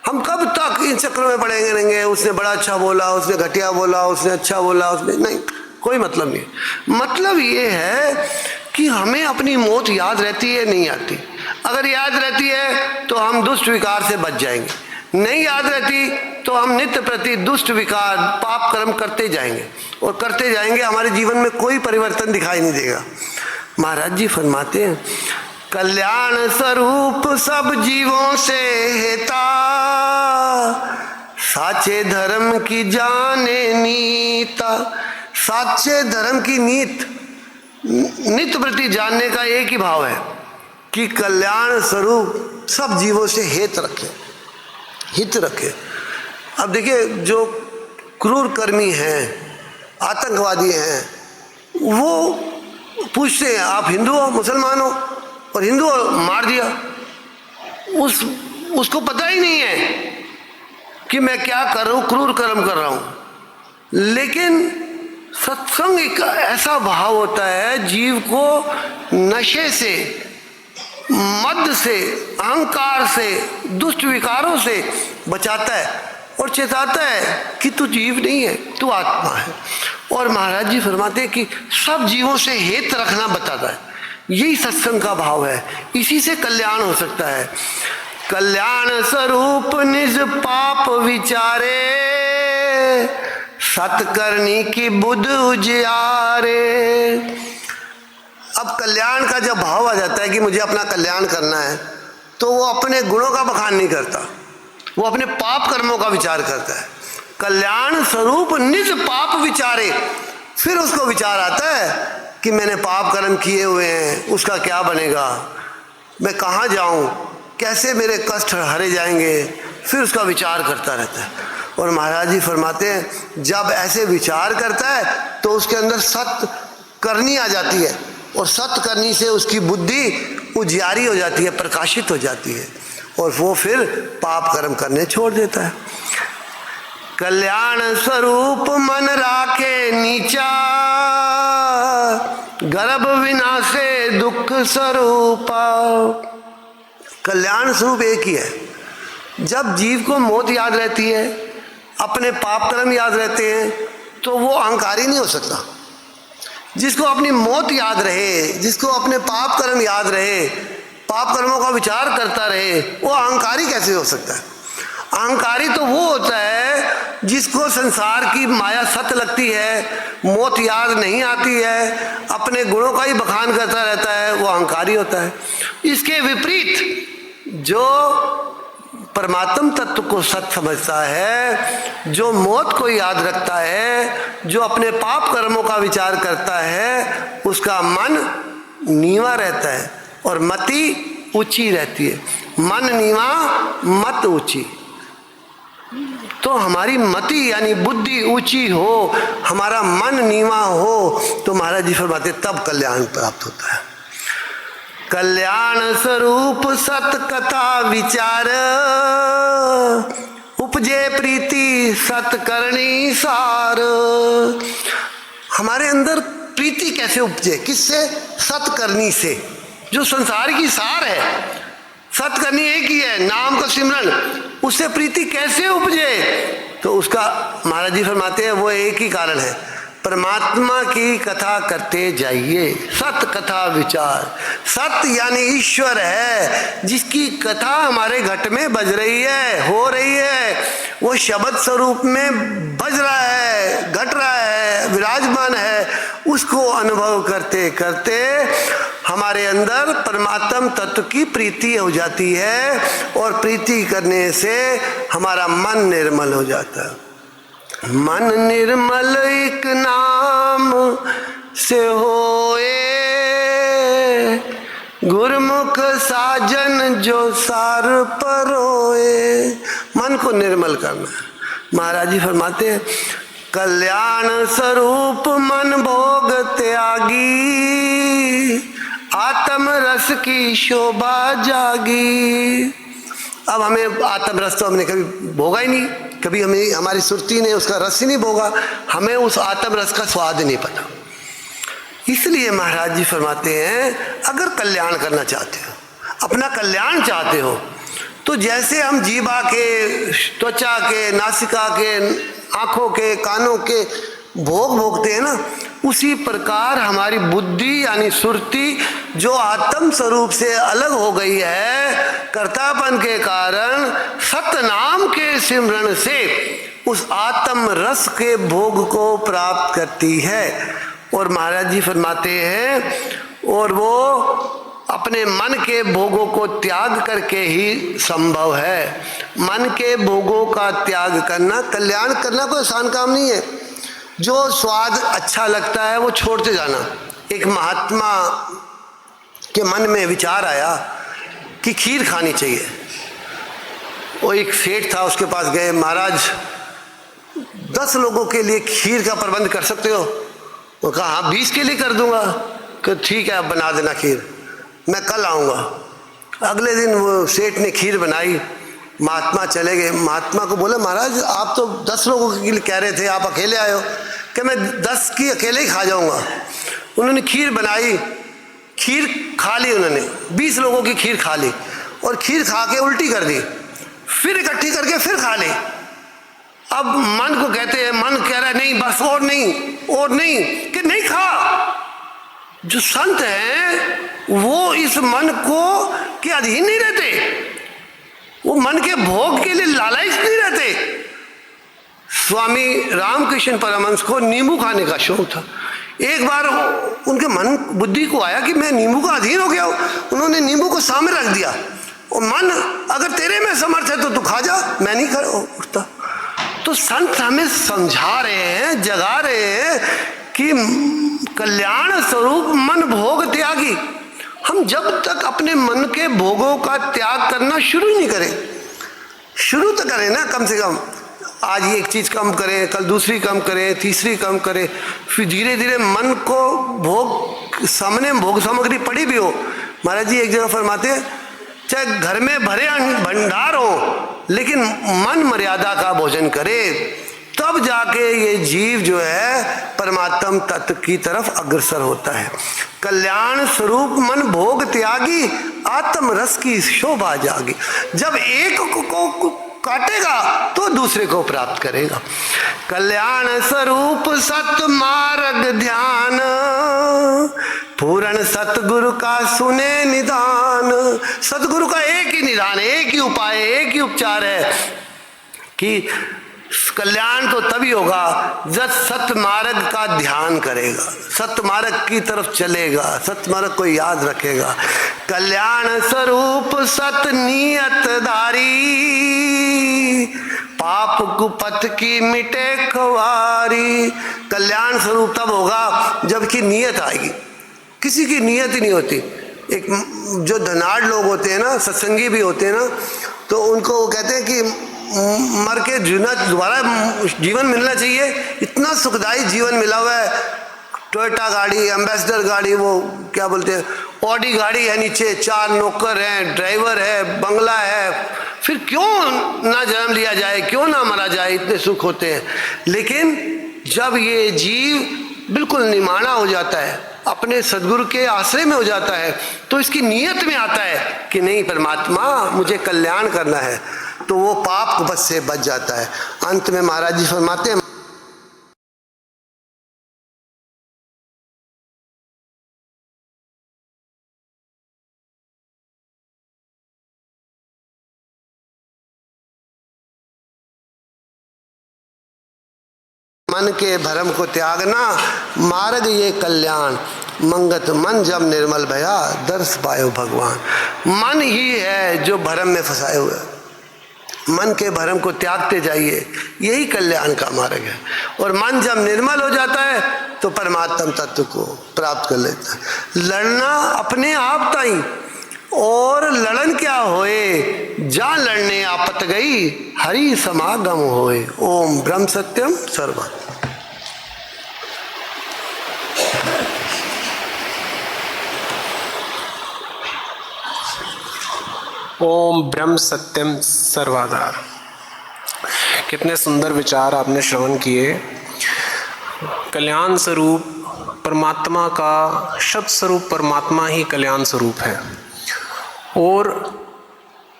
हम कब तक इन चक्रों में पड़े रहेंगे, उसने बड़ा अच्छा बोला, उसने घटिया बोला, उसने अच्छा बोला, उसने नहीं, कोई मतलब नहीं। मतलब ये है कि हमें अपनी मौत याद रहती है नहीं आती। अगर याद रहती है तो हम दुष्ट विकार से बच जाएंगे, नहीं याद रहती तो हम नित्य प्रति दुष्ट विकार पाप कर्म करते जाएंगे और करते जाएंगे, हमारे जीवन में कोई परिवर्तन दिखाई नहीं देगा। महाराज जी फरमाते हैं, कल्याण स्वरूप सब जीवों से हेता, साचे धर्म की जाने नीता। साचे धर्म की नीत, नित्य प्रति जानने का एक ही भाव है कि कल्याण स्वरूप सब जीवों से हित रखे। अब देखिए, जो क्रूर कर्मी हैं, आतंकवादी हैं, वो पूछते हैं आप हिंदू हो, मुसलमान हो, और हिंदू हो, मार दिया। उसको पता ही नहीं है कि मैं क्या कर रहा हूँ, क्रूर कर्म कर रहा हूँ। लेकिन सत्संग एक ऐसा भाव होता है, जीव को नशे से, मद से, अहंकार से, दुष्ट विकारों से बचाता है और चेताता है कि तू जीव नहीं है, तू आत्मा है। और महाराज जी फरमाते हैं कि सब जीवों से हित रखना बताता है। यही सत्संग का भाव है, इसी से कल्याण हो सकता है। कल्याण स्वरूप निज पाप विचारे, सतकर्णी की बुद्ध उजियारे। अब कल्याण का जब भाव आ जाता है कि मुझे अपना कल्याण करना है, तो वो अपने गुणों का बखान नहीं करता, वो अपने पाप कर्मों का विचार करता है। कल्याण स्वरूप निज पाप विचारे, फिर उसको विचार आता है कि मैंने पाप कर्म किए हुए हैं, उसका क्या बनेगा, मैं कहाँ जाऊँ, कैसे मेरे कष्ट हरे जाएंगे, फिर उसका विचार करता रहता है। और महाराज जी फरमाते हैं, जब ऐसे विचार करता है तो उसके अंदर सत्य करनी आ जाती है, और सत्य करनी से उसकी बुद्धि उजियारी हो जाती है, प्रकाशित हो जाती है, और वो फिर पाप कर्म करने छोड़ देता है। कल्याण स्वरूप मन राखे नीचा, गर्भ विनाशे दुख स्वरूपा। कल्याण स्वरूप एक ही है। जब जीव को मौत याद रहती है, अपने पाप कर्म याद रहते हैं, तो वो अहंकारी नहीं हो सकता। जिसको अपनी मौत याद रहे, जिसको अपने पाप कर्म याद रहे, पाप कर्मों का विचार करता रहे, वो अहंकारी कैसे हो सकता है? अहंकारी तो वो होता है जिसको संसार की माया सत्य लगती है, मौत याद नहीं आती है, अपने गुणों का ही बखान करता रहता है, वो अहंकारी होता है। इसके विपरीत जो परमात्म तत्व को सत्य समझता है, जो मौत को याद रखता है, जो अपने पाप कर्मों का विचार करता है, उसका मन नीवा रहता है और मति ऊंची रहती है। मन नीवा, मत ऊंची। तो हमारी मति यानी बुद्धि ऊंची हो, हमारा मन नीवा हो, तो महाराज जी फरमाते तब कल्याण प्राप्त होता है। कल्याण स्वरूप सत कथा विचार, उपजे प्रीति सत करनी सार। हमारे अंदर प्रीति कैसे उपजे? किससे? सत करनी से, जो संसार की सार है। सत करनी एक ही है, नाम का सिमरन। उससे प्रीति कैसे उपजे? तो उसका महाराज जी फरमाते हैं वो एक ही कारण है, परमात्मा की कथा करते जाइए। सत कथा विचार, सत्य यानी ईश्वर है जिसकी कथा हमारे घट में बज रही है, हो रही है, वो शब्द स्वरूप में बज रहा है, घट रहा है, विराजमान है। उसको अनुभव करते करते हमारे अंदर परमात्म तत्व की प्रीति हो जाती है, और प्रीति करने से हमारा मन निर्मल हो जाता है। मन निर्मल एक नाम से होए, गुरमुख साजन जो सार परोए। मन को निर्मल करना है। महाराज जी फरमाते हैं कल्याण स्वरूप मन भोग त्यागी, आत्म रस की शोभा जागी। अब हमें आत्म रस तो हमने कभी भोगा ही नहीं, कभी हमें हमारी सुरती ने उसका रस ही नहीं भोगा, हमें उस आत्म रस का स्वाद नहीं पता। इसलिए महाराज जी फरमाते हैं अगर कल्याण करना चाहते हो, अपना कल्याण चाहते हो, तो जैसे हम जीवा के, त्वचा के, नासिका के, आँखों के, कानों के भोग भोगते हैं ना, उसी प्रकार हमारी बुद्धि यानी सुरती जो आत्म स्वरूप से अलग हो गई है कर्तापन के कारण, सतनाम के सिमरन से उस आत्म रस के भोग को प्राप्त करती है। और महाराज जी फरमाते हैं और वो अपने मन के भोगों को त्याग करके ही संभव है। मन के भोगों का त्याग करना, कल्याण करना कोई आसान काम नहीं है। जो स्वाद अच्छा लगता है वो छोड़ते जाना। एक महात्मा के मन में विचार आया कि खीर खानी चाहिए। वो एक सेठ था, उसके पास गए, महाराज 10 लोगों के लिए खीर का प्रबंध कर सकते हो? वो कहा हाँ 20 के लिए कर दूंगा। कि ठीक है, आप बना देना खीर, मैं कल आऊँगा। अगले दिन वो सेठ ने खीर बनाई, महात्मा चले गए। महात्मा को बोला महाराज आप तो 10 लोगों के लिए कह रहे थे, आप अकेले आए हो। कि मैं 10 की अकेले ही खा जाऊंगा। उन्होंने खीर बनाई, खीर खा ली, उन्होंने 20 लोगों की खीर खा ली, और खीर खा के उल्टी कर दी, फिर इकट्ठी करके फिर खा ली। अब मन को कहते हैं, मन कह रहा है नहीं बस और नहीं और नहीं, कि नहीं खा। जो संत हैं वो इस मन को के अधीन नहीं रहते, वो मन के भोग के लिए लालच नहीं रहते। स्वामी रामकृष्ण परमहंस को नींबू खाने का शौक था। एक बार उनके मन बुद्धि को आया कि मैं नींबू का अधीन हो गया हूं। उन्होंने नींबू को सामने रख दिया, और मन अगर तेरे में समर्थ है तो तू खा जा, मैं नहीं खा उठता। तो संत हमें समझा रहे हैं, जगा रहे हैं कि कल्याण स्वरूप मन भोग त्यागी। हम जब तक अपने मन के भोगों का त्याग करना शुरू ही नहीं करें, शुरू तो करें ना, कम से कम आज ये एक चीज कम करें, कल दूसरी कम करें, तीसरी कम करें, फिर धीरे धीरे मन को भोग सामने भोग सामग्री पड़ी भी हो। महाराज जी एक जगह फरमाते हैं चाहे घर में भरे भंडार हो, लेकिन मन मर्यादा का भोजन करे, तब जाके ये जीव जो है परमात्म तत्व की तरफ अग्रसर होता है। कल्याण स्वरूप मन भोग त्यागी, आत्म रस की शोभा जागी। जब एक को काटेगा तो दूसरे को प्राप्त करेगा। कल्याण स्वरूप सत मार्ग ध्यान, पूर्ण सतगुरु का सुने निदान। सतगुरु का एक ही निदान, एक ही उपाय, एक ही उपचार है कि कल्याण तो तभी होगा जब सत्य मार्ग का ध्यान करेगा, सत्य मार्ग की तरफ चलेगा, सत्य मार्ग को याद रखेगा। कल्याण स्वरूप सत नियत धारी, पाप कुपथ की मिटे खवारी। कल्याण स्वरूप तब होगा जबकि नियत आएगी। किसी की नियत ही नहीं होती। एक जो धनाढ़ लोग होते हैं ना, सत्संगी भी होते हैं ना, तो उनको वो कहते हैं कि मर के दोबारा जीवन मिलना चाहिए। इतना सुखदायी जीवन मिला हुआ है, टोयोटा गाड़ी, एम्बेसडर गाड़ी, वो क्या बोलते हैं ऑडी गाड़ी है, नीचे 4 नौकर हैं, ड्राइवर है, बंगला है, फिर क्यों ना जन्म लिया जाए, क्यों ना मरा जाए, इतने सुख होते हैं। लेकिन जब ये जीव बिल्कुल निमाना हो जाता है, अपने सदगुरु के आश्रय में हो जाता है, तो इसकी नीयत में आता है कि नहीं परमात्मा मुझे कल्याण करना है, तो वो पाप बस से बच जाता है। अंत में महाराज जी फरमाते हैं, मन के भरम को त्यागना मार्ग ये कल्याण, मंगत मन जब निर्मल भया दर्श पायो भगवान। मन ही है जो भरम में फंसाए हुए, मन के भरम को त्यागते जाइए, यही कल्याण का मार्ग है। और मन जब निर्मल हो जाता है तो परमात्म तत्व को प्राप्त कर लेता है। लड़ना अपने आप ताई, और लड़न क्या होए, जा लड़ने आपत गई हरि समागम होए। ओम ब्रह्म सत्यम सर्वम। ओम ब्रह्म सत्यम सर्वाधार। कितने सुंदर विचार आपने श्रवण किए। कल्याण स्वरूप परमात्मा का, शब्द स्वरूप परमात्मा ही कल्याण स्वरूप है। और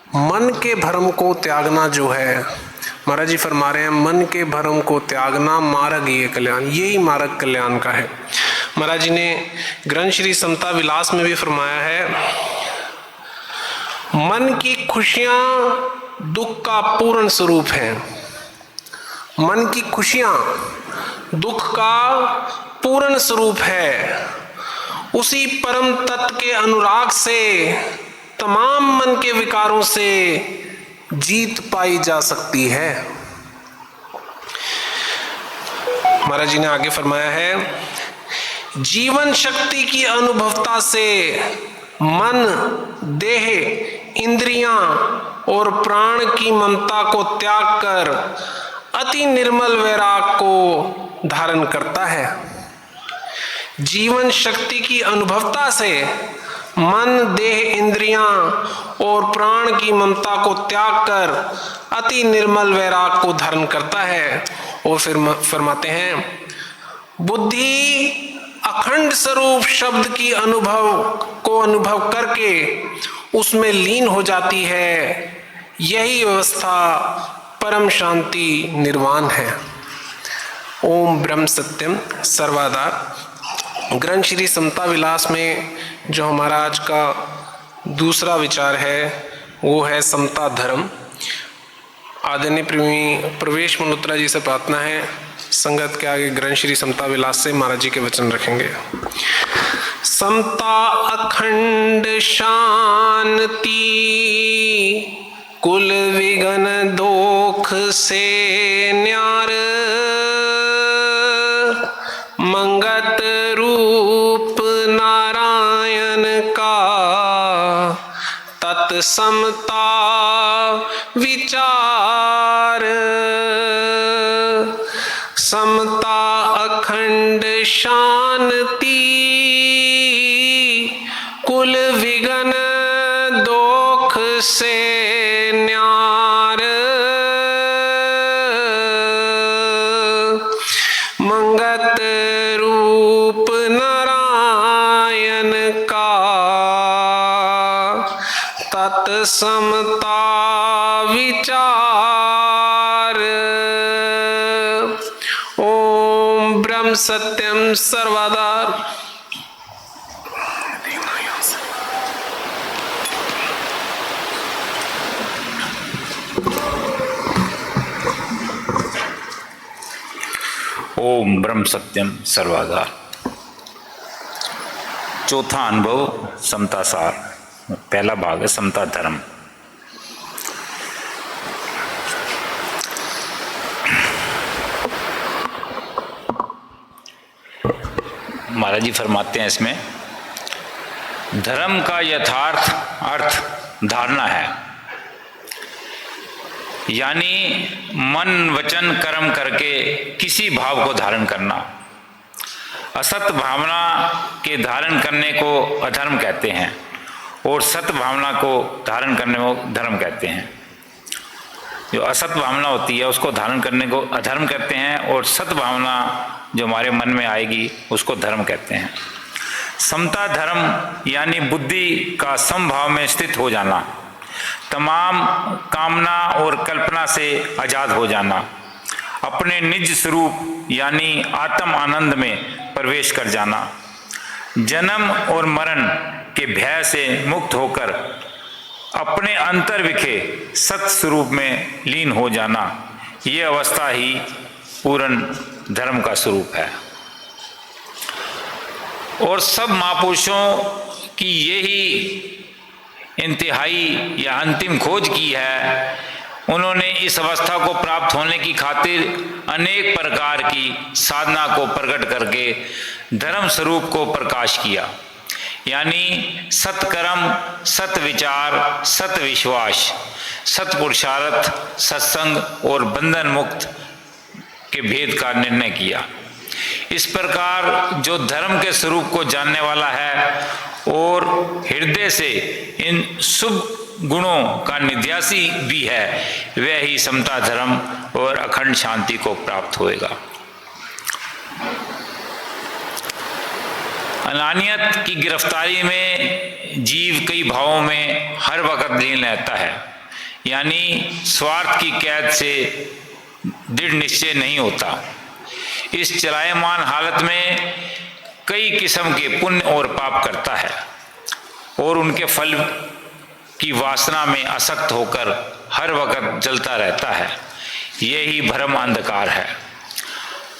मन के भ्रम को त्यागना जो है, महाराज जी फरमा रहे हैं, मन के भ्रम को त्यागना मार्ग ये कल्याण, यही मार्ग कल्याण का है। महाराज जी ने ग्रंथ श्री समता विलास में भी फरमाया है, मन की खुशियां दुख का पूर्ण स्वरूप है। मन की खुशियां दुख का पूर्ण स्वरूप है। उसी परम तत्व के अनुराग से तमाम मन के विकारों से जीत पाई जा सकती है। महाराज जी ने आगे फरमाया है, जीवन शक्ति की अनुभवता से मन, देह, इंद्रियां और प्राण की ममता को त्याग कर अति निर्मल वैराग को धारण करता है। जीवन शक्ति की अनुभवता से मन, देह, इंद्रियां और प्राण की ममता को त्याग कर अति निर्मल वैराग को धारण करता है। और फिर फरमाते हैं, बुद्धि अखंड स्वरूप शब्द की अनुभव करके उसमें लीन हो जाती है। यही व्यवस्था परम शांति निर्वाण है। ओम ब्रह्म सत्यम सर्वाधार। ग्रंथ श्री समता विलास में जो हमारा आज का दूसरा विचार है वो है समता धर्म। आदरणीय प्रवेश मल्होत्रा जी से प्रार्थना है, संगत के आगे ग्रंथ श्री समता विलास से महाराज जी के वचन रखेंगे। समता अखंड शांति कुल विघन दोख से न्यार, मंगत रूप नारायण का तत्समता विचार। समता अखंड शांति कुल विघन दोख से न्यार, मंगत रूप नारायण का तत्समता विचार। ओम ब्रह्म सत्यम सर्वाधार। ओम ब्रह्म सत्यम सर्वाधार। चौथा अनुभव समता सार, पहला भाग है समता धर्म। महाराज जी फरमाते हैं इसमें, धर्म का यथार्थ अर्थ धारणा है, यानी मन वचन कर्म करके किसी भाव को धारण करना। असत भावना के धारण करने को अधर्म कहते हैं और सत भावना को धारण करने को धर्म कहते हैं। जो असत भावना होती है उसको धारण करने को अधर्म कहते हैं और सत भावना जो हमारे मन में आएगी उसको धर्म कहते हैं। समता धर्म यानी बुद्धि का समभाव में स्थित हो जाना तमाम कामना और कल्पना से आजाद हो जाना, अपने निज स्वरूप यानी आत्म आनंद में प्रवेश कर जाना, जन्म और मरण के भय से मुक्त होकर अपने अंतर विखे सत स्वरूप में लीन हो जाना, ये अवस्था ही पूर्ण धर्म का स्वरूप है। और सब महापुरुषों की यही इंतहाई या अंतिम खोज की है। उन्होंने इस अवस्था को प्राप्त होने की खातिर अनेक प्रकार की साधना को प्रकट करके धर्म स्वरूप को प्रकाश किया, यानी सत्कर्म, सत विचार, सत विश्वास, सत पुरुषार्थ, सत्संग और बंधन मुक्त के भेद का निर्णय किया। इस प्रकार जो धर्म के स्वरूप को जानने वाला है और हृदय से इन शुभ गुणों का निध्यासी भी है, वह ही समता धर्म और अखंड शांति को प्राप्त होएगा। अनानियत की गिरफ्तारी में जीव कई भावों में हर वक्त लीन रहता है, यानी स्वार्थ की कैद से दृढ़ निश्चय नहीं होता। इस चलायमान हालत में कई किस्म के पुण्य और पाप करता है और उनके फल की वासना में आसक्त होकर हर वक्त जलता रहता है। यही भ्रम अंधकार है।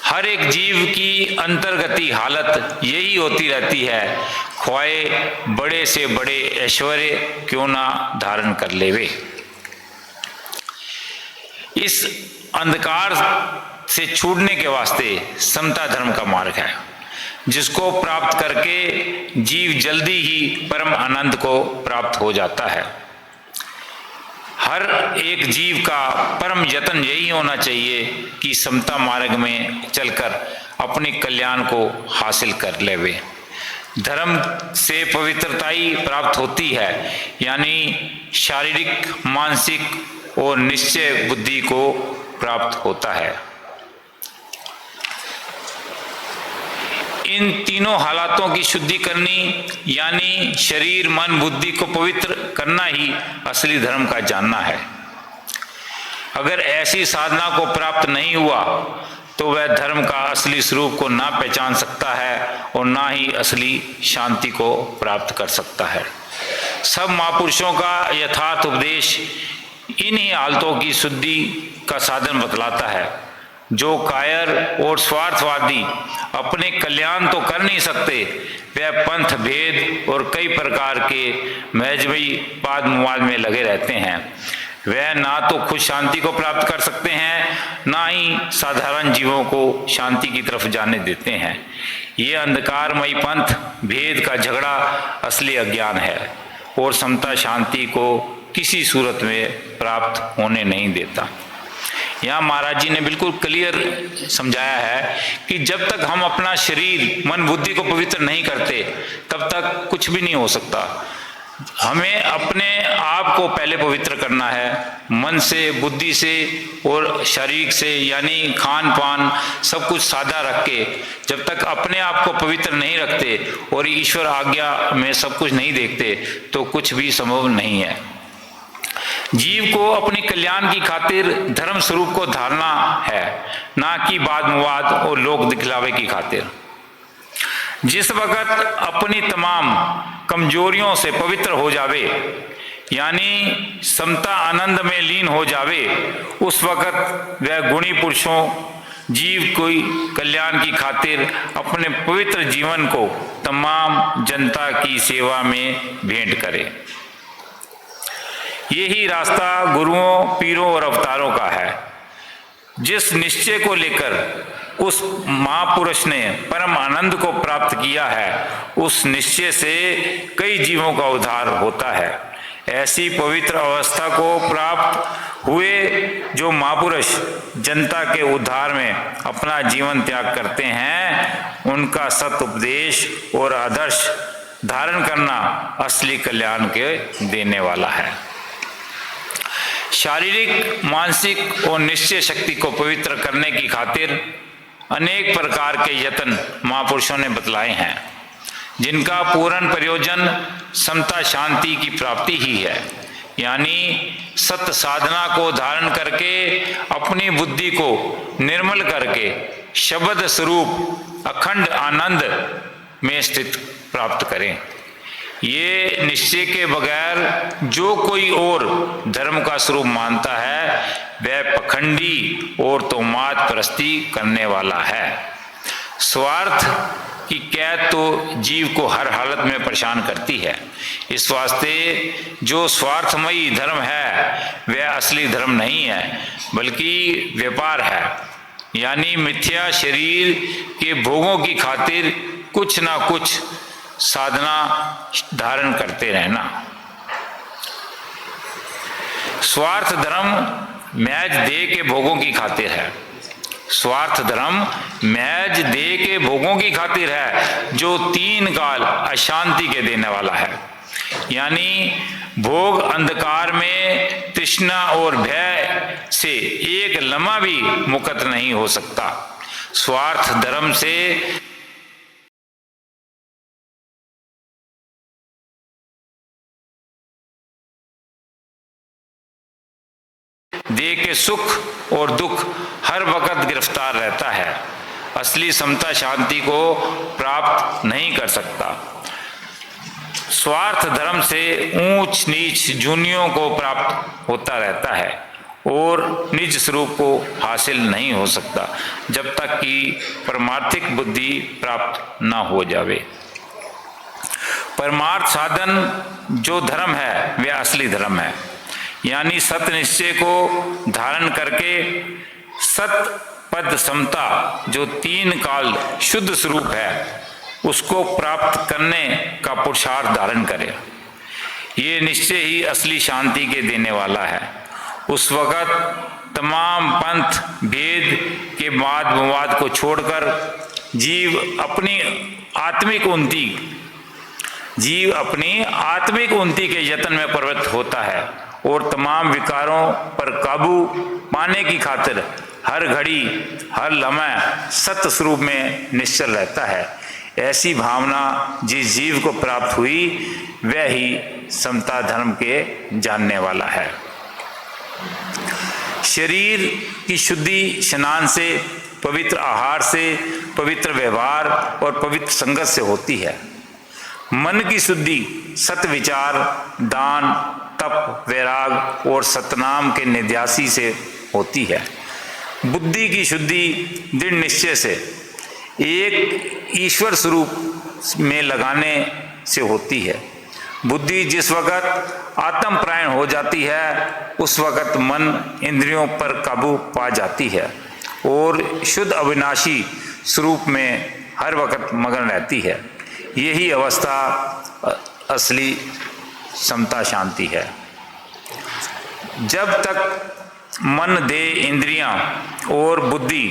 हर एक जीव की अंतर्गति हालत यही होती रहती है, ख्वाए बड़े से बड़े ऐश्वर्य क्यों ना धारण कर लेवे। इस अंधकार से छूटने के वास्ते समता धर्म का मार्ग है, जिसको प्राप्त करके जीव जल्दी ही परम आनंद को प्राप्त हो जाता है। हर एक जीव का परम यत्न यही होना चाहिए कि समता मार्ग में चलकर अपने कल्याण को हासिल कर लेवे। धर्म से पवित्रता ही प्राप्त होती है, यानी शारीरिक, मानसिक और निश्चय बुद्धि को प्राप्त होता है। इन तीनों हालातों की शुद्धि करनी, यानी शरीर, मन, बुद्धि को पवित्र करना ही असली धर्म का जानना है। अगर ऐसी साधना को प्राप्त नहीं हुआ तो वह धर्म का असली स्वरूप को ना पहचान सकता है और ना ही असली शांति को प्राप्त कर सकता है। सब महापुरुषों का यथार्थ उपदेश इन्हीं हालतों की शुद्धि का साधन बतलाता है। जो कायर और स्वार्थवादी अपने कल्याण तो कर नहीं सकते, वह पंथ भेद और कई प्रकार के महजबी वाद विवाद में लगे रहते हैं। वह ना तो खुद शांति को प्राप्त कर सकते हैं, ना ही साधारण जीवों को शांति की तरफ जाने देते हैं। ये अंधकारमयी पंथ भेद का झगड़ा असली अज्ञान है और समता शांति को किसी सूरत में प्राप्त होने नहीं देता। यहाँ महाराज जी ने बिल्कुल क्लियर समझाया है कि जब तक हम अपना शरीर, मन, बुद्धि को पवित्र नहीं करते, तब तक कुछ भी नहीं हो सकता। हमें अपने आप को पहले पवित्र करना है, मन से, बुद्धि से और शारीरिक से, यानी खान पान सब कुछ सादा रख के जब तक अपने आप को पवित्र नहीं रखते और ईश्वर आज्ञा में सब कुछ नहीं देखते, तो कुछ भी संभव नहीं है। जीव को अपने कल्याण की खातिर धर्म स्वरूप को धारना है, ना कि वाद विवाद और लोक दिखलावे की खातिर। जिस वक्त अपनी तमाम कमजोरियों से पवित्र हो जावे, यानी समता आनंद में लीन हो जावे, उस वक्त वह गुणी पुरुषों जीव कोई कल्याण की खातिर अपने पवित्र जीवन को तमाम जनता की सेवा में भेंट करे। यही रास्ता गुरुओं, पीरों और अवतारों का है। जिस निश्चय को लेकर उस महापुरुष ने परम आनंद को प्राप्त किया है, उस निश्चय से कई जीवों का उद्धार होता है। ऐसी पवित्र अवस्था को प्राप्त हुए जो महापुरुष जनता के उद्धार में अपना जीवन त्याग करते हैं, उनका सत उपदेश और आदर्श धारण करना असली कल्याण के देने वाला है। शारीरिक, मानसिक और निश्चय शक्ति को पवित्र करने की खातिर अनेक प्रकार के यत्न महापुरुषों ने बतलाए हैं, जिनका पूर्ण प्रयोजन समता शांति की प्राप्ति ही है। यानी सत्य साधना को धारण करके अपनी बुद्धि को निर्मल करके शब्द स्वरूप अखंड आनंद में स्थित प्राप्त करें। ये निश्चय के बगैर जो कोई और धर्म का स्वरूप मानता है वह पखंडी और तोमात परस्ती करने वाला है। स्वार्थ की कैद तो जीव को हर हालत में परेशान करती है। इस वास्ते जो स्वार्थमयी धर्म है वह असली धर्म नहीं है बल्कि व्यापार है, यानी मिथ्या शरीर के भोगों की खातिर कुछ ना कुछ साधना धारण करते रहना। स्वार्थ धर्म महज देह के भोगों की खातिर है। स्वार्थ धर्म महज देह के भोगों की खातिर है जो 3 काल अशांति के देने वाला है, यानी भोग अंधकार में तृष्णा और भय से एक लम्हा भी मुक्त नहीं हो सकता। स्वार्थ धर्म से देह के सुख और दुख हर वक्त गिरफ्तार रहता है, असली समता शांति को प्राप्त नहीं कर सकता। स्वार्थ धर्म से ऊंच नीच जूनियों को प्राप्त होता रहता है और निज स्वरूप को हासिल नहीं हो सकता जब तक कि परमार्थिक बुद्धि प्राप्त न हो जावे। परमार्थ साधन जो धर्म है वह असली धर्म है, यानी सत्य निश्चय को धारण करके सत पद समता जो 3 काल शुद्ध स्वरूप है उसको प्राप्त करने का पुरुषार्थ धारण करे। ये निश्चय ही असली शांति के देने वाला है। उस वक्त तमाम पंथ भेद के वाद विवाद को छोड़कर जीव अपनी आत्मिक उन्नति के यत्न में प्रवृत्त होता है और तमाम विकारों पर काबू पाने की खातिर हर घड़ी हर लम्हा सत्य स्वरूप में निश्चल रहता है। ऐसी भावना जिस जीव को प्राप्त हुई वह ही समता धर्म के जानने वाला है। शरीर की शुद्धि स्नान से, पवित्र आहार से, पवित्र व्यवहार और पवित्र संगत से होती है। मन की शुद्धि सत विचार, दान, तप, वैराग और सतनाम के निध्यासी से होती है। बुद्धि की शुद्धि दृढ़ निश्चय से एक ईश्वर स्वरूप में लगाने से होती है। बुद्धि जिस वक्त आत्म प्रायण हो जाती है उस वक्त मन इंद्रियों पर काबू पा जाती है और शुद्ध अविनाशी स्वरूप में हर वक्त मगन रहती है। यही अवस्था असली समता शांति है। जब तक मन, देह, इंद्रियां और बुद्धि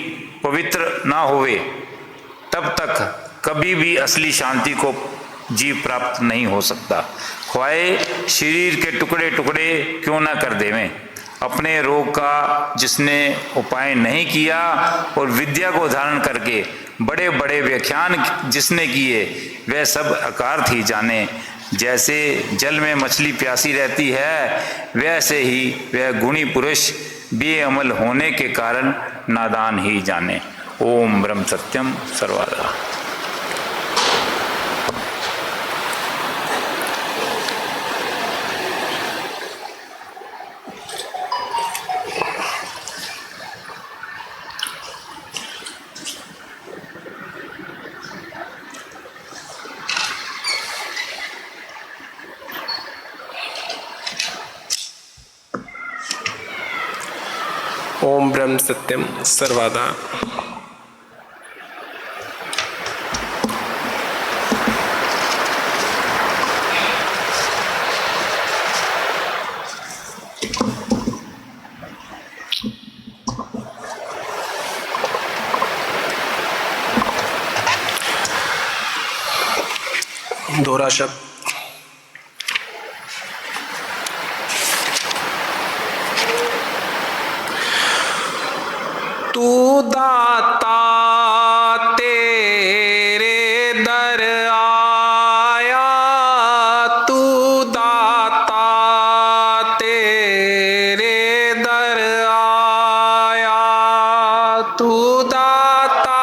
पवित्र ना होवे तब तक कभी भी असली शांति को जीव प्राप्त नहीं हो सकता। ख्वाए शरीर के टुकड़े टुकड़े क्यों ना कर देवें, अपने रोग का जिसने उपाय नहीं किया और विद्या को धारण करके बड़े बड़े व्याख्यान जिसने किए वह सब अकार्थ ही जाने। जैसे जल में मछली प्यासी रहती है वैसे ही वह गुणी पुरुष बेअमल होने के कारण नादान ही जाने। ओम ब्रह्म सत्यम सर्वदा। ओम ब्रह्म सत्यम सर्वदा। दोहरा शब्द तू दाता तेरे दर आया, तू दाता तू दाता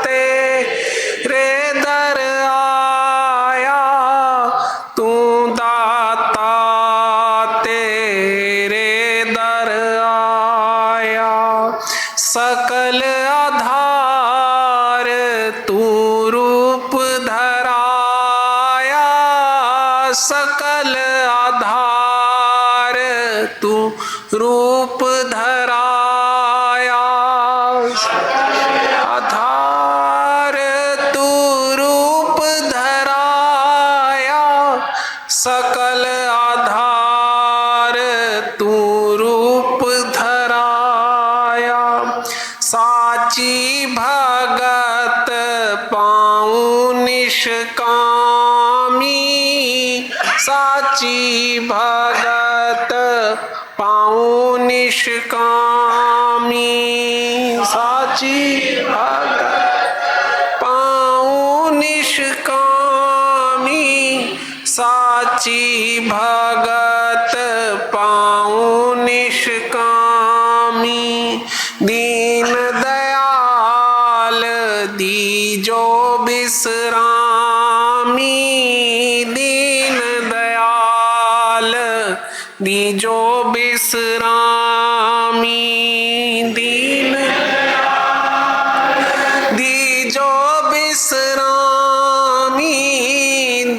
तेरे दर आया, तू दाता तेरे दर आया। सकल आधार तू रूप धराया, सकल आधार तू रूप धराया। आधार तू रूप धराया, सकल आधार तू रूप धराया। साची भगत पाऊं निष्कामी, साची भगत पाऊं निष्कामी, साची भगत पाऊं निष्कामी, साची भगत पाऊं निष्कामी। दीन दयाल दीजो बिसरामी, दीन दयाल दीजो बिसरामी, दीन दीजो बिसरामी,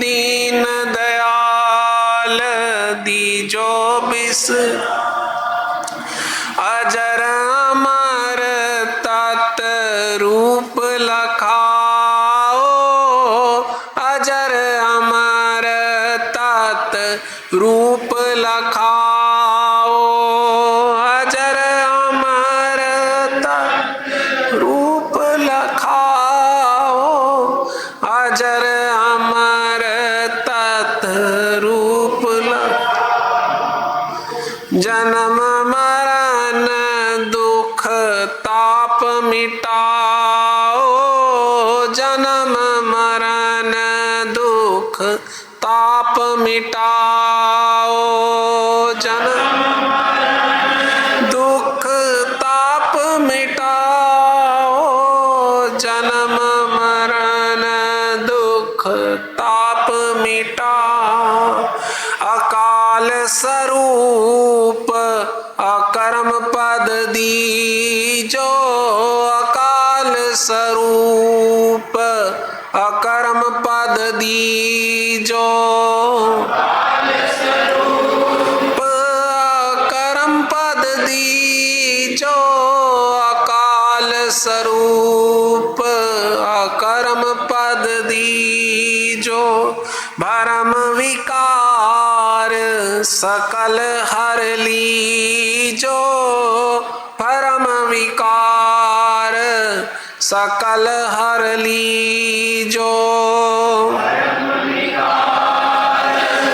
दीन दयाल दीजो बिसरामी। अजर अमर तत् रूप लखाओ, अजर अमर तत् रूप लखाओ, अजर अमर तत् रूप लखाओ, अजर अमर तत् रूप जन्म मरण दुख ताप मिटाओ, जन्म मरण दुख ताप मिटाओ, जन्म दुख ताप मिटाओ, जन्म मरण दुख ताप मिटाओ। अकाल स्वरूप अकर्म पद दीजो, अकाल स्वरूप अकर्म पद दीजो, अकर्म पद दीजो, अकाल स्वरूप अकर्म पद दीजो। भरम विकार सकल हर लीजो, भरम विकार सकल हर लीजो,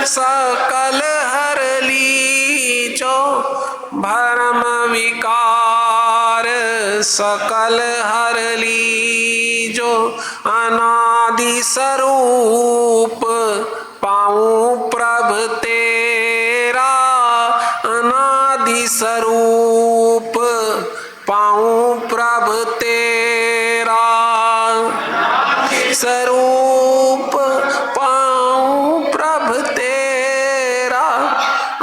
सकल हर लीजो, भरम विकार सकल हर लीजो। अनादि स्वरूप पाऊं प्रभ तेरा, अनादि स्वरूप पाऊं प्रभ तेरा, स्वरूप पाऊं प्रभ तेरा,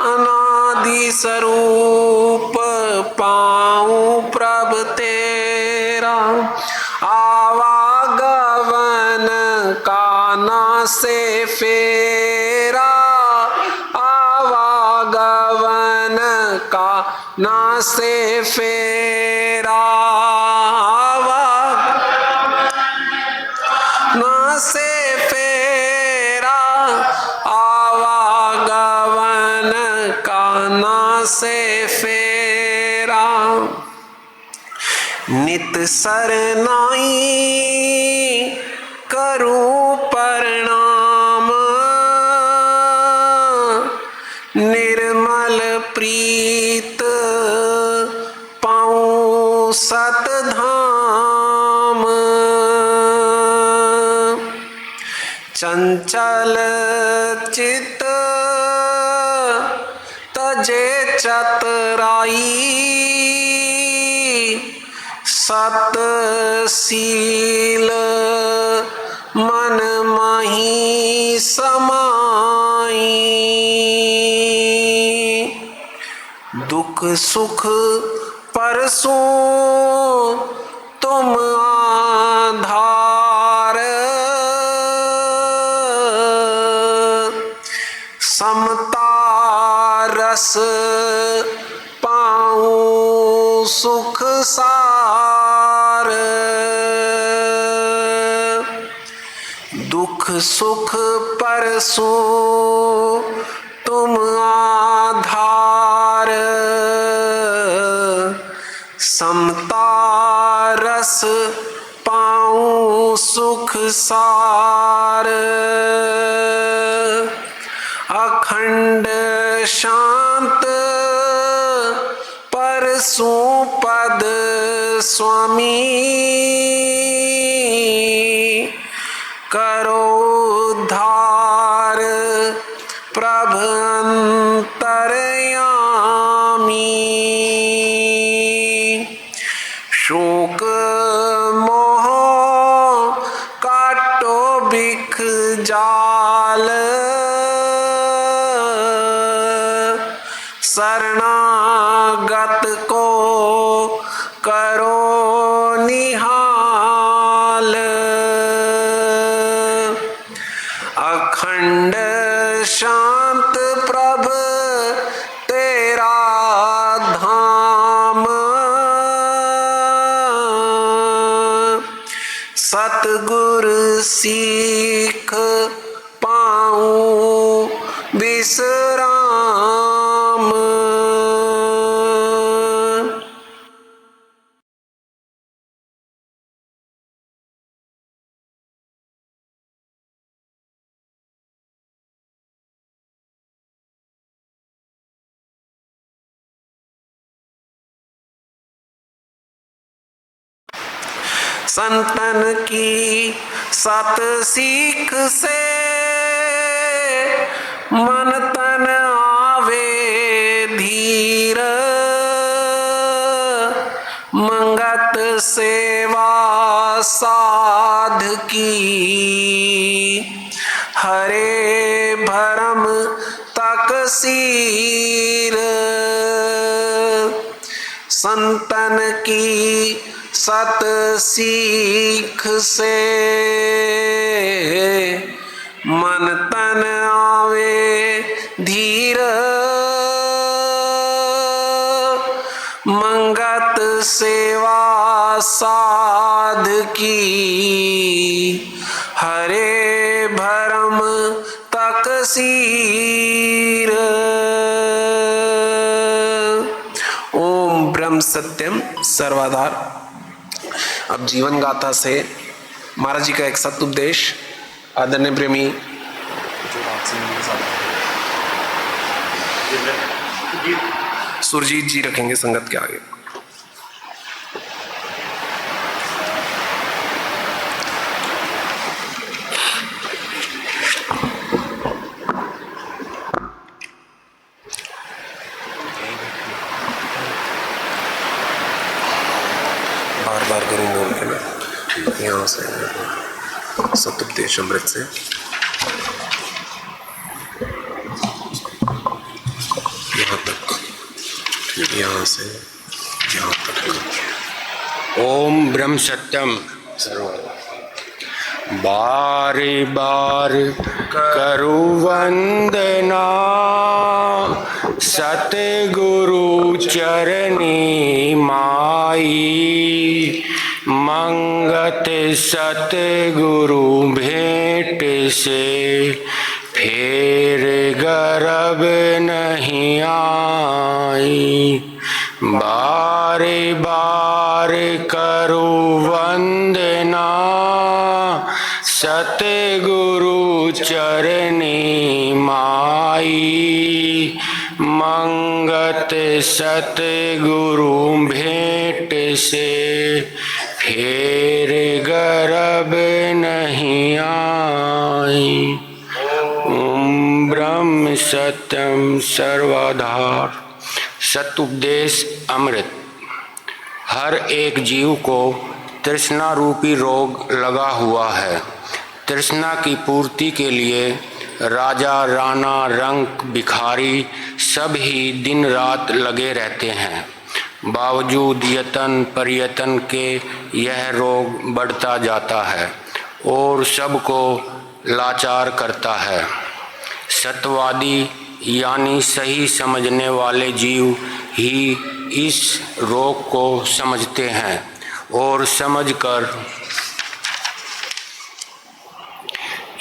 अनादि स्वरूप पाऊं प्रभ तेरा। आवागमन का ना से फेरा, आवागमन का ना से फेरा, ना से फेरा, आवागमन का ना से फेरा। नित सरनाई करूं प्रणाम, निर्मल प्रीत पाऊं सतधाम। चंचल चित तजे चतुराई, सतशील मन माही समाई, दुख सुख परसों तुम आधार, समता रस पाऊं सुख सार, दुख सुख परसों तुम आधार, समता रस पाऊं सुख सार, अखंड शांत परसों पद स्वामी, करो उद्धार प्रभ अंतर्यामी, शोक मोह काटो बिख जाल, शरणागत को करो निहाल, अखंड शांत प्रभ तेरा धाम, सतगुर सीख पाऊं विश्राम। संतन की सत सीख से मन तन आवे धीर, मंगत सेवा साध की, हरे भरम तक सीर, संतन की सत सीख से मन तन आवे धीर, मंगत सेवा साध की, हरे भरम तक सीर। ओम ब्रह्म सत्यम सर्वाधार। अब जीवन गाथा से महाराज जी का एक सत्य उपदेश आदरणीय प्रेमी सुरजीत जी रखेंगे संगत के आगे। बार बार करूंगा उनके लिए यहाँ से सत्योपदेश अमृत से यहाँ तक, यहाँ से यहाँ तक। ओम ब्रह्म सत्यम बार बार करु वंदना, सतगुरु चरणी माई, मंगत सतगुरु भेंट से फेर गर्भ नहीं आई, बार बार करु वंदना, सतगुरु चरणी माई, मंगत सतगुरु भेंट से फेर गर्भ नहीं आई। ओम ब्रह्म सत्यम सर्वाधार। सतुपदेश अमृत। हर एक जीव को तृष्णा रूपी रोग लगा हुआ है। तृष्णा की पूर्ति के लिए राजा, राणा, रंक, भिखारी सब ही दिन रात लगे रहते हैं। बावजूद यतन प्रयत्न के यह रोग बढ़ता जाता है और सबको लाचार करता है। सत्यवादी यानी सही समझने वाले जीव ही इस रोग को समझते हैं और समझकर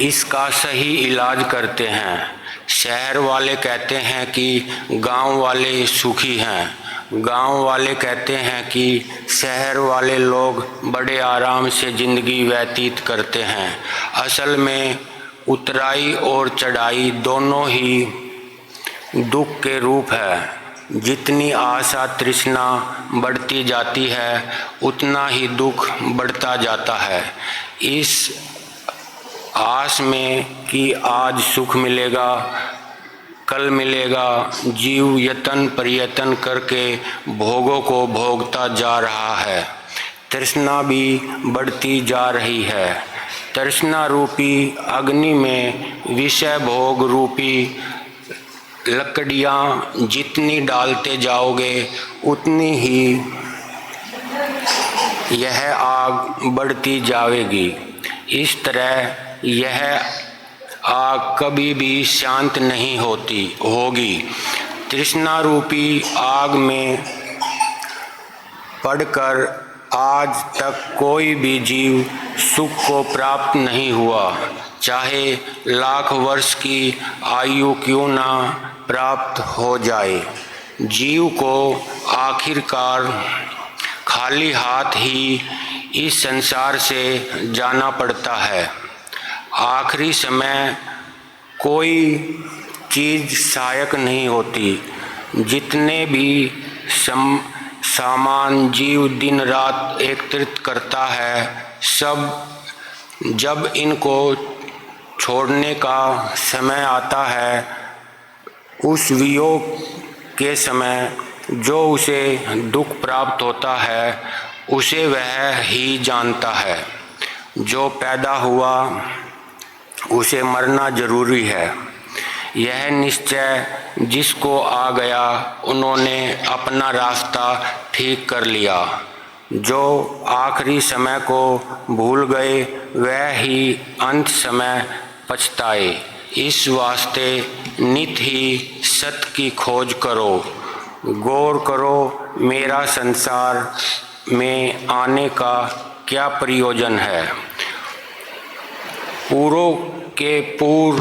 इसका सही इलाज करते हैं। शहर वाले कहते हैं कि गांव वाले सुखी हैं, गांव वाले कहते हैं कि शहर वाले लोग बड़े आराम से ज़िंदगी व्यतीत करते हैं। असल में उतराई और चढ़ाई दोनों ही दुख के रूप है। जितनी आशा तृष्णा बढ़ती जाती है उतना ही दुख बढ़ता जाता है। इस आस में कि आज सुख मिलेगा, कल मिलेगा, जीव यतन प्रयत्न करके भोगों को भोगता जा रहा है। तृष्णा भी बढ़ती जा रही है। तृष्णा रूपी अग्नि में विषय भोग रूपी लकड़ियाँ जितनी डालते जाओगे उतनी ही यह आग बढ़ती जाएगी। इस तरह यह आग कभी भी शांत नहीं होगी। तृष्णा रूपी आग में पड़कर आज तक कोई भी जीव सुख को प्राप्त नहीं हुआ, चाहे लाख वर्ष की आयु क्यों ना प्राप्त हो जाए। जीव को आखिरकार खाली हाथ ही इस संसार से जाना पड़ता है। आखिरी समय कोई चीज़ सहायक नहीं होती। जितने भी सामान जीव दिन रात एकत्रित करता है, सब जब इनको छोड़ने का समय आता है, उस वियोग के समय जो उसे दुख प्राप्त होता है उसे वह ही जानता है। जो पैदा हुआ उसे मरना जरूरी है। यह निश्चय जिसको आ गया उन्होंने अपना रास्ता ठीक कर लिया। जो आखिरी समय को भूल गए वह ही अंत समय पछताए। इस वास्ते नित ही सत्य की खोज करो। गौर करो मेरा संसार में आने का क्या प्रयोजन है। पूरों के पूर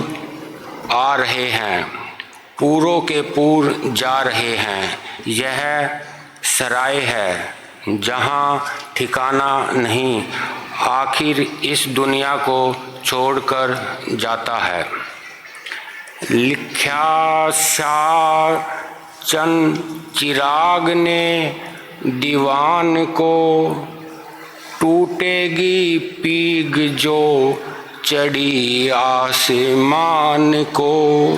आ रहे हैं, पूरों के पूर जा रहे हैं। यह सराय है जहाँ ठिकाना नहीं, आखिर इस दुनिया को छोड़कर जाता है। लिख्या शाह चंद चिराग ने दीवान को, टूटेगी पीग जो चढ़ी आसमान को।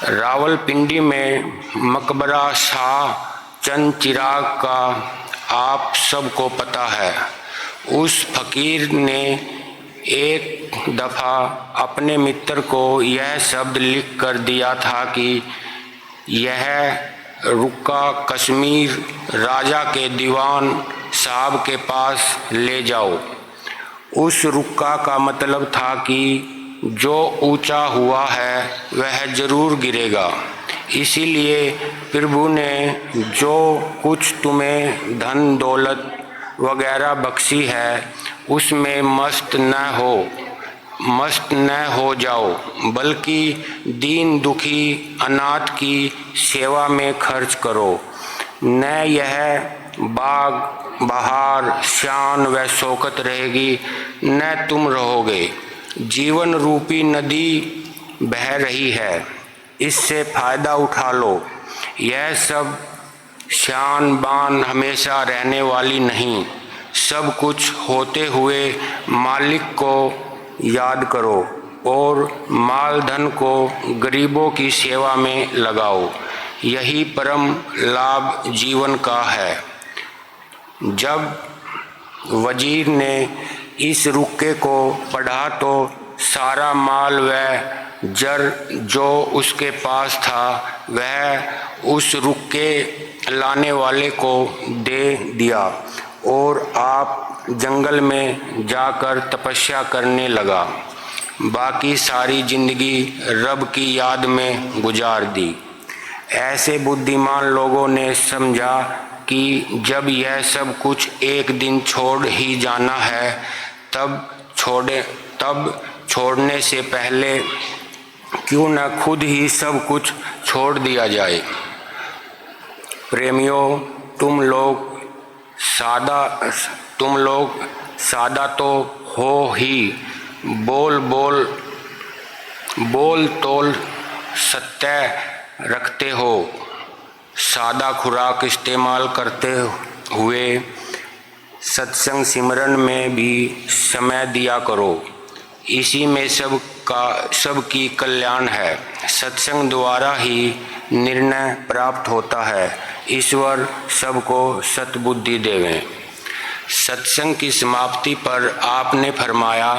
रावलपिंडी में मकबरा शाह चंद चिराग का आप सबको पता है। उस फकीर ने एक दफ़ा अपने मित्र को यह शब्द लिख कर दिया था कि यह रुक्का कश्मीर राजा के दीवान साहब के पास ले जाओ। उस रुक्का का मतलब था कि जो ऊंचा हुआ है वह जरूर गिरेगा। इसीलिए प्रभु ने जो कुछ तुम्हें धन दौलत वगैरह बख्शी है उसमें मस्त न हो जाओ, बल्कि दीन दुखी अनाथ की सेवा में खर्च करो। न यह बाग बहार शान व शौकत रहेगी, न तुम रहोगे। जीवन रूपी नदी बह रही है, इससे फायदा उठा लो। यह सब शान बान हमेशा रहने वाली नहीं। सब कुछ होते हुए मालिक को याद करो और माल धन को गरीबों की सेवा में लगाओ। यही परम लाभ जीवन का है। जब वजीर ने इस रुक्के को पढ़ा तो सारा माल व जर जो उसके पास था वह उस रुक्के लाने वाले को दे दिया और आप जंगल में जाकर तपस्या करने लगा। बाकी सारी जिंदगी रब की याद में गुजार दी। ऐसे बुद्धिमान लोगों ने समझा कि जब यह सब कुछ एक दिन छोड़ ही जाना है तब छोड़ने से पहले क्यों न खुद ही सब कुछ छोड़ दिया जाए। प्रेमियों, तुम लोग सादा तो हो ही, बोल तोल सत्य रखते हो, सादा खुराक इस्तेमाल करते हुए सत्संग सिमरन में भी समय दिया करो। इसी में सबकी कल्याण है। सत्संग द्वारा ही निर्णय प्राप्त होता है। ईश्वर सबको सद्बुद्धि देवें। सत्संग की समाप्ति पर आपने फरमाया,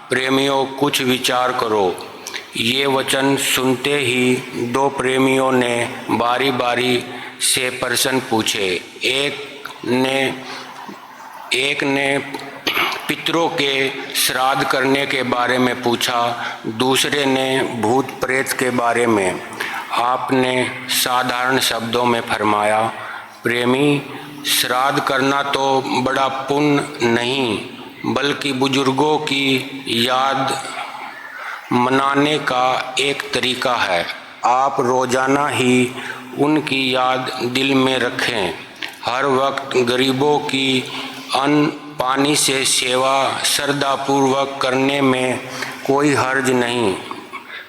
प्रेमियों कुछ विचार करो। ये वचन सुनते ही दो प्रेमियों ने बारी बारी से प्रश्न पूछे। एक ने पितरों के श्राद्ध करने के बारे में पूछा, दूसरे ने भूत प्रेत के बारे में। आपने साधारण शब्दों में फरमाया, प्रेमी, श्राद्ध करना तो बड़ा पुण्य नहीं बल्कि बुजुर्गों की याद मनाने का एक तरीका है। आप रोजाना ही उनकी याद दिल में रखें। हर वक्त गरीबों की अन्न पानी से सेवा श्रद्धापूर्वक करने में कोई हर्ज नहीं।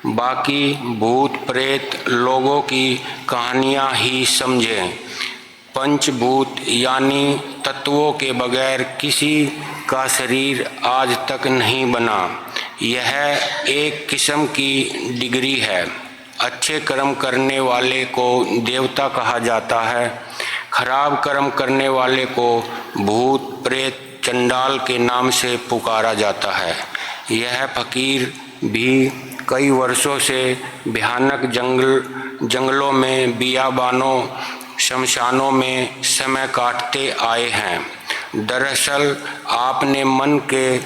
बाकी भूत प्रेत लोगों की कहानियाँ ही समझें। पंचभूत यानी तत्वों के बगैर किसी का शरीर आज तक नहीं बना। यह एक किस्म की डिग्री है। अच्छे कर्म करने वाले को देवता कहा जाता है, खराब कर्म करने वाले को भूत प्रेत चंडाल के नाम से पुकारा जाता है। यह फकीर भी कई वर्षों से भयानक जंगलों में, बियाबानों, शमशानों में समय काटते आए हैं। दरअसल आपने मन के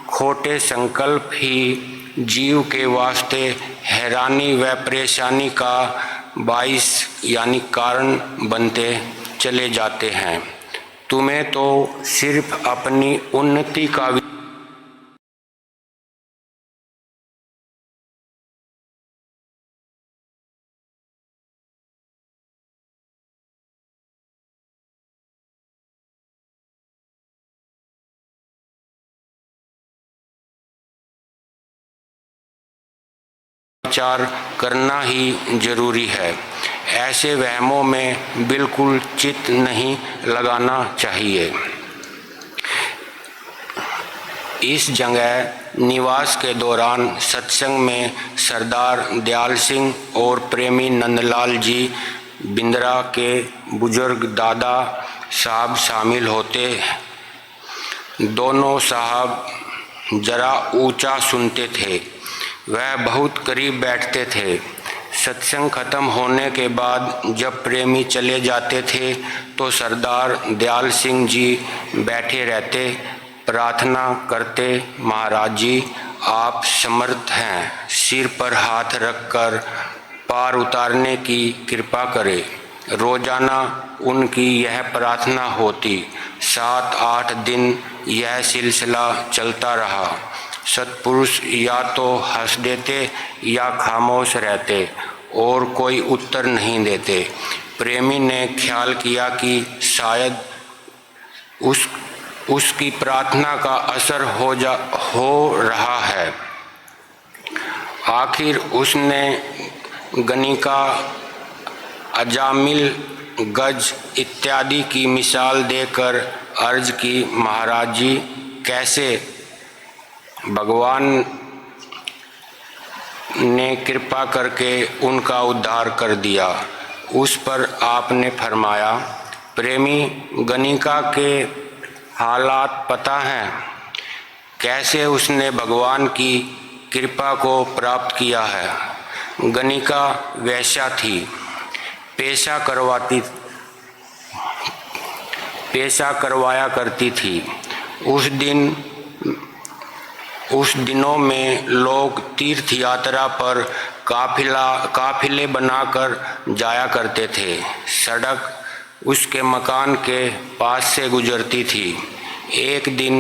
खोटे संकल्प ही जीव के वास्ते हैरानी व परेशानी का बाइस यानी कारण बनते चले जाते हैं। तुम्हें तो सिर्फ अपनी उन्नति का विचार करना ही जरूरी है। ऐसे वहमों में बिल्कुल चित्त नहीं लगाना चाहिए। इस जगह निवास के दौरान सत्संग में सरदार दयाल सिंह और प्रेमी नंदलाल जी बिंद्रा के बुजुर्ग दादा साहब शामिल होते। दोनों साहब जरा ऊंचा सुनते थे। वह बहुत करीब बैठते थे। सत्संग खत्म होने के बाद जब प्रेमी चले जाते थे तो सरदार दयाल सिंह जी बैठे रहते, प्रार्थना करते, महाराज जी आप समर्थ हैं, सिर पर हाथ रखकर पार उतारने की कृपा करें। रोजाना उनकी यह प्रार्थना होती। 7-8 दिन यह सिलसिला चलता रहा। सत्पुरुष या तो हंस देते या खामोश रहते और कोई उत्तर नहीं देते। प्रेमी ने ख्याल किया कि शायद उसकी प्रार्थना का असर हो रहा है। आखिर उसने गणिका, अजामिल, गज इत्यादि की मिसाल देकर अर्ज की, महाराज जी कैसे? भगवान ने कृपा करके उनका उद्धार कर दिया। उस पर आपने फरमाया, प्रेमी, गणिका के हालात पता हैं, कैसे उसने भगवान की कृपा को प्राप्त किया है। गणिका वैश्या थी, पेशा करवाया करती थी। उस दिनों में लोग तीर्थ यात्रा पर काफिले बनाकर जाया करते थे। सड़क उसके मकान के पास से गुजरती थी। एक दिन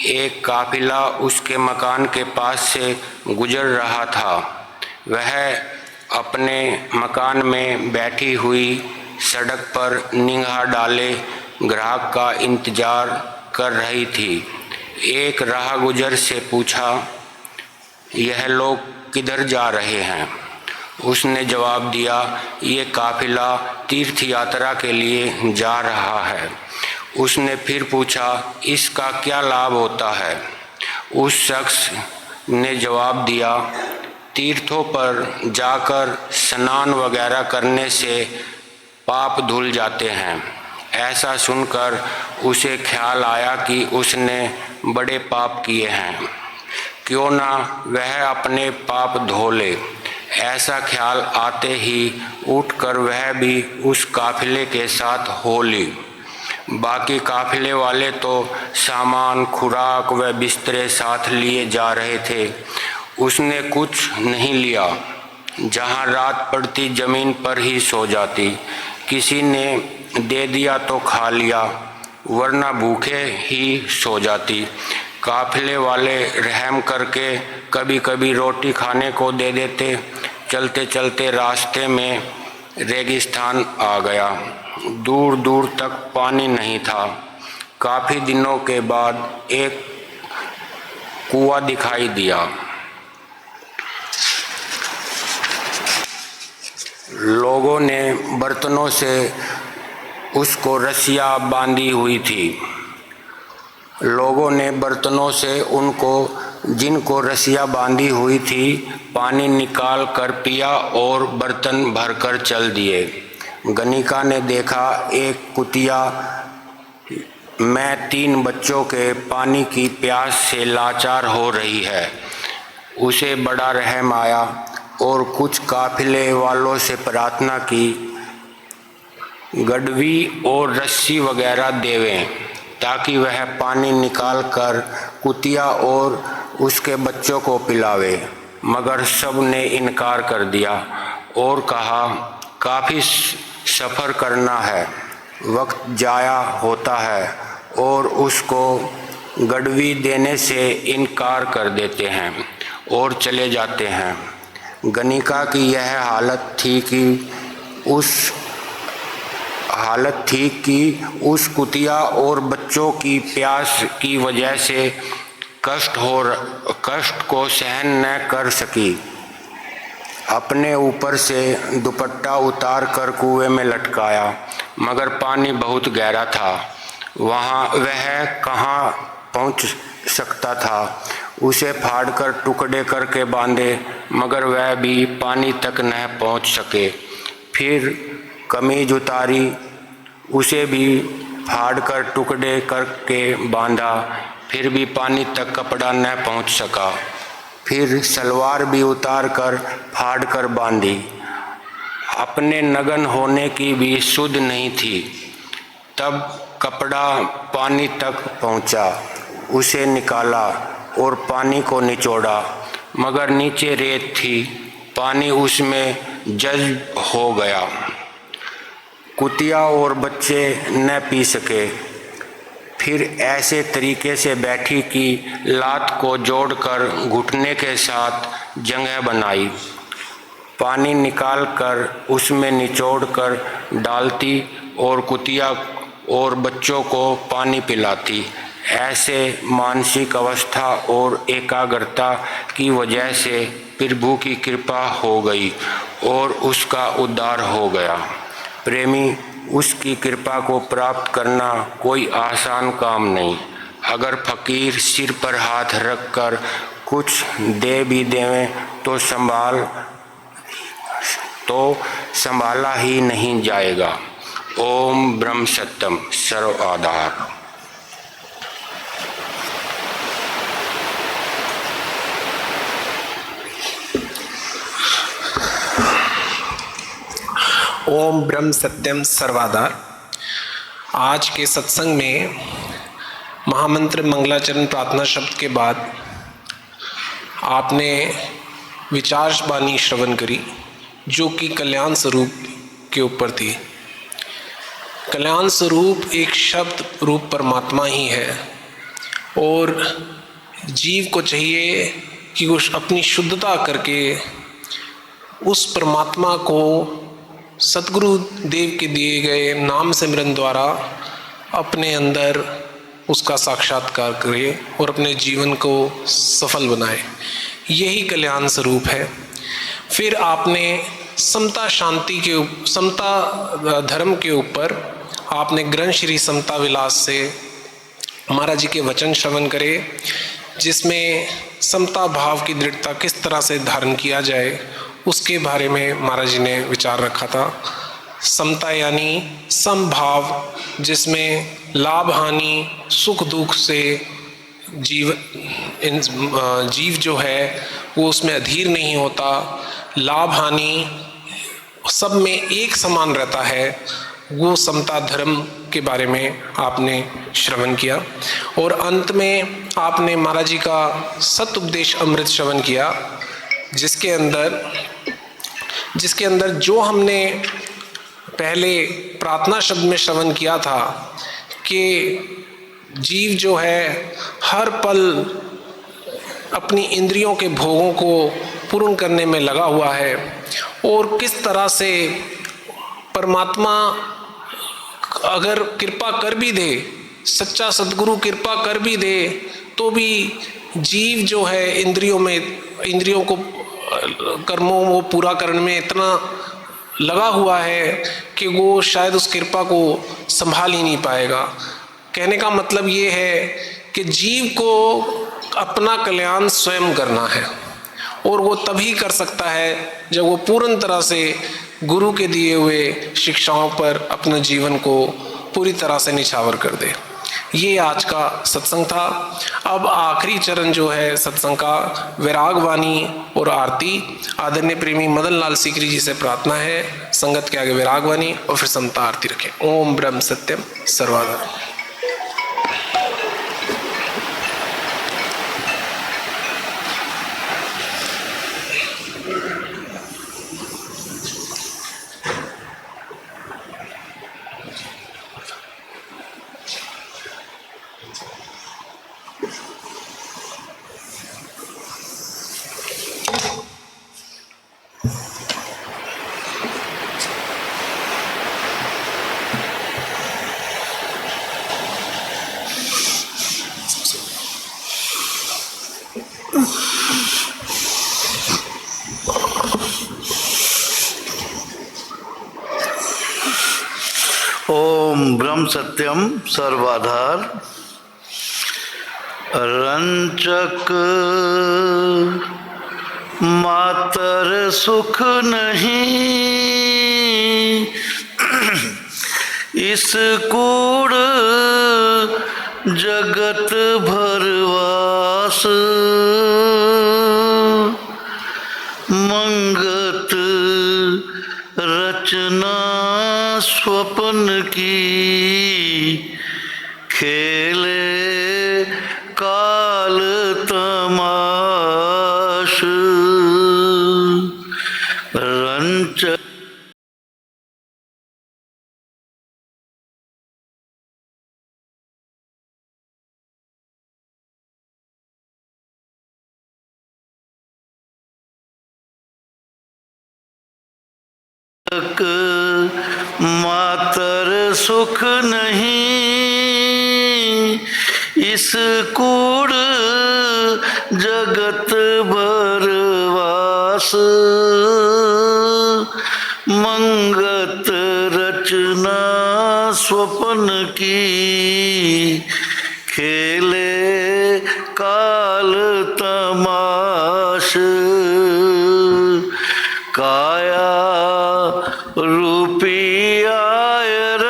एक काफिला उसके मकान के पास से गुजर रहा था। वह अपने मकान में बैठी हुई सड़क पर निगाह डाले ग्राहक का इंतजार कर रही थी। एक राहगुजर से पूछा, यह लोग किधर जा रहे हैं? उसने जवाब दिया, ये काफिला तीर्थ यात्रा के लिए जा रहा है। उसने फिर पूछा, इसका क्या लाभ होता है? उस शख्स ने जवाब दिया, तीर्थों पर जाकर स्नान वगैरह करने से पाप धुल जाते हैं। ऐसा सुनकर उसे ख्याल आया कि उसने बड़े पाप किए हैं, क्यों ना वह अपने पाप धो ले। ऐसा ख्याल आते ही उठकर वह भी उस काफिले के साथ हो ली। बाकी काफिले वाले तो सामान, खुराक व बिस्तरे साथ लिए जा रहे थे। उसने कुछ नहीं लिया। जहाँ रात पड़ती जमीन पर ही सो जाती। किसी ने दे दिया तो खा लिया, वरना भूखे ही सो जाती। काफिले वाले रहम करके कभी कभी रोटी खाने को दे देते। चलते चलते रास्ते में रेगिस्तान आ गया। दूर दूर तक पानी नहीं था। काफ़ी दिनों के बाद एक कुआं दिखाई दिया। लोगों ने बर्तनों से उसको रस्सियाँ बांधी हुई थी। लोगों ने बर्तनों से जिनको रस्सियाँ बांधी हुई थी पानी निकाल कर पिया और बर्तन भरकर चल दिए। गणिका ने देखा, एक कुतिया में 3 बच्चों के पानी की प्यास से लाचार हो रही है। उसे बड़ा रहम आया और कुछ काफिले वालों से प्रार्थना की, गडवी और रस्सी वगैरह देवें ताकि वह पानी निकाल कर कुतिया और उसके बच्चों को पिलावे। मगर सब ने इनकार कर दिया और कहा, काफ़ी सफ़र करना है, वक्त जाया होता है, और उसको गडवी देने से इनकार कर देते हैं और चले जाते हैं। गणिका की यह हालत थी कि उस कुतिया और बच्चों की प्यास की वजह से कष्ट को सहन न कर सकी। अपने ऊपर से दुपट्टा उतार कर कुएं में लटकाया, मगर पानी बहुत गहरा था। वह कहाँ पहुँच सकता था। उसे फाड़कर टुकड़े करके बांधे, मगर वह भी पानी तक न पहुँच सके। फिर कमीज उतारी, उसे भी फाड़कर टुकड़े करके बांधा, फिर भी पानी तक कपड़ा न पहुँच सका। फिर सलवार भी उतार कर फाड़ कर बांधी। अपने नग्न होने की भी सुध नहीं थी। तब कपड़ा पानी तक पहुँचा। उसे निकाला और पानी को निचोड़ा, मगर नीचे रेत थी। पानी उसमें जज्ब हो गया। कुतिया और बच्चे न पी सके। फिर ऐसे तरीके से बैठी कि लात को जोड़कर घुटने के साथ जगह बनाई। पानी निकालकर उसमें निचोड़कर डालती और कुतिया और बच्चों को पानी पिलाती। ऐसे मानसिक अवस्था और एकाग्रता की वजह से प्रभु की कृपा हो गई और उसका उद्धार हो गया। प्रेमी, उसकी कृपा को प्राप्त करना कोई आसान काम नहीं। अगर फकीर सिर पर हाथ रखकर कुछ दे भी देवें तो संभाला ही नहीं जाएगा। ओम ब्रह्म सत्यम सर्व आधार। ओम ब्रह्म सत्यम सर्वाधार। आज के सत्संग में महामंत्र मंगलाचरण प्रार्थना शब्द के बाद आपने विचार वाणी श्रवण करी जो कि कल्याण स्वरूप के ऊपर थी। कल्याण स्वरूप एक शब्द रूप परमात्मा ही है और जीव को चाहिए कि वो अपनी शुद्धता करके उस परमात्मा को सतगुरु देव के दिए गए नाम सिमरन द्वारा अपने अंदर उसका साक्षात्कार करे और अपने जीवन को सफल बनाए। यही कल्याण स्वरूप है। फिर आपने समता शांति के समता धर्म के ऊपर आपने ग्रंथ श्री समता विलास से महाराज जी के वचन श्रवण करे, जिसमें समता भाव की दृढ़ता किस तरह से धारण किया जाए उसके बारे में महाराज जी ने विचार रखा था। समता यानी समभाव, जिसमें लाभ हानि सुख दुख से जीव जो है वो उसमें अधीर नहीं होता, लाभ हानि सब में एक समान रहता है, वो समता धर्म के बारे में आपने श्रवण किया। और अंत में आपने महाराज जी का सत उपदेश अमृत श्रवण किया, जिसके अंदर जो हमने पहले प्रार्थना शब्द में श्रवण किया था कि जीव जो है हर पल अपनी इंद्रियों के भोगों को पूर्ण करने में लगा हुआ है और किस तरह से परमात्मा अगर कृपा कर भी दे, सच्चा सद्गुरु कृपा कर भी दे, तो भी जीव जो है इंद्रियों को कर्मों वो पूरा करने में इतना लगा हुआ है कि वो शायद उस कृपा को संभाल ही नहीं पाएगा। कहने का मतलब ये है कि जीव को अपना कल्याण स्वयं करना है और वो तभी कर सकता है जब वो पूर्ण तरह से गुरु के दिए हुए शिक्षाओं पर अपने जीवन को पूरी तरह से निछावर कर दे। ये आज का सत्संग था। अब आखिरी चरण जो है सत्संग का वैराग वाणी और आरती। आदरणीय प्रेमी मदन लाल सीकरी जी से प्रार्थना है संगत के आगे वैराग वाणी और फिर समता आरती रखें। ओम ब्रह्म सत्यम सर्वाधार। ओम ब्रह्म सत्यम सर्वाधार। रंचक मातर सुख नहीं, इस कूड़ जगत भरवास। मंगत रचना स्वप्न की, खेले काल तमाश। रंच मातर सुख नहीं, इस कूड़ जगत भरवास। मंगत रचना स्वप्न की, खेले काल तमाश। काया रूपी आयर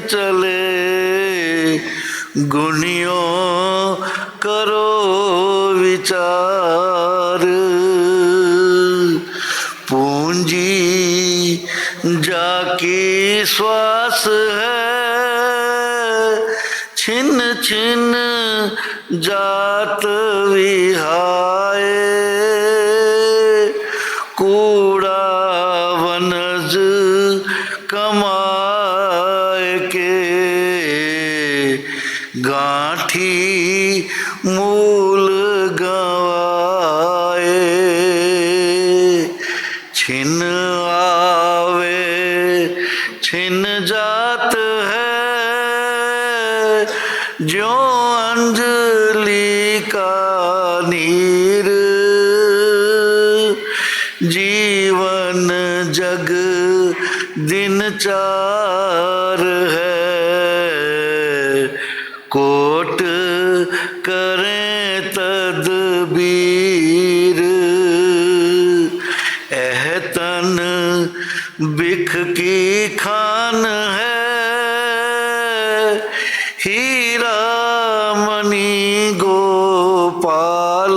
चले, गुणियों करो विचार। पूंजी जाकी श्वास है, छिन छिन जात विहाय। कूड़ा वनज कमाए के, गांठी मूल गवाए। छिन आवे छिन जात है, ज्यों अंजलि का नीर। जीवन जग दिन चार है, कोट करें तदबीर। एहतन बिख की खान है, हीरा मणि गोपाल।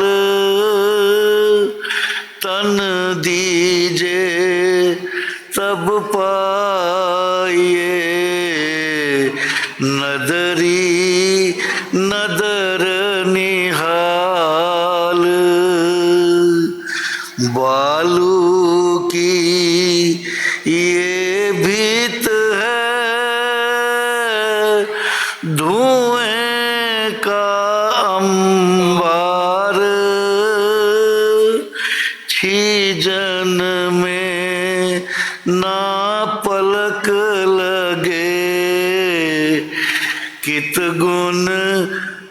तन दीजे तब पाइए, नदरी नदर निहाल। बालू की ये भीत है, धुएं का अंबार। छीजन में ना पलक लगे, कित गुण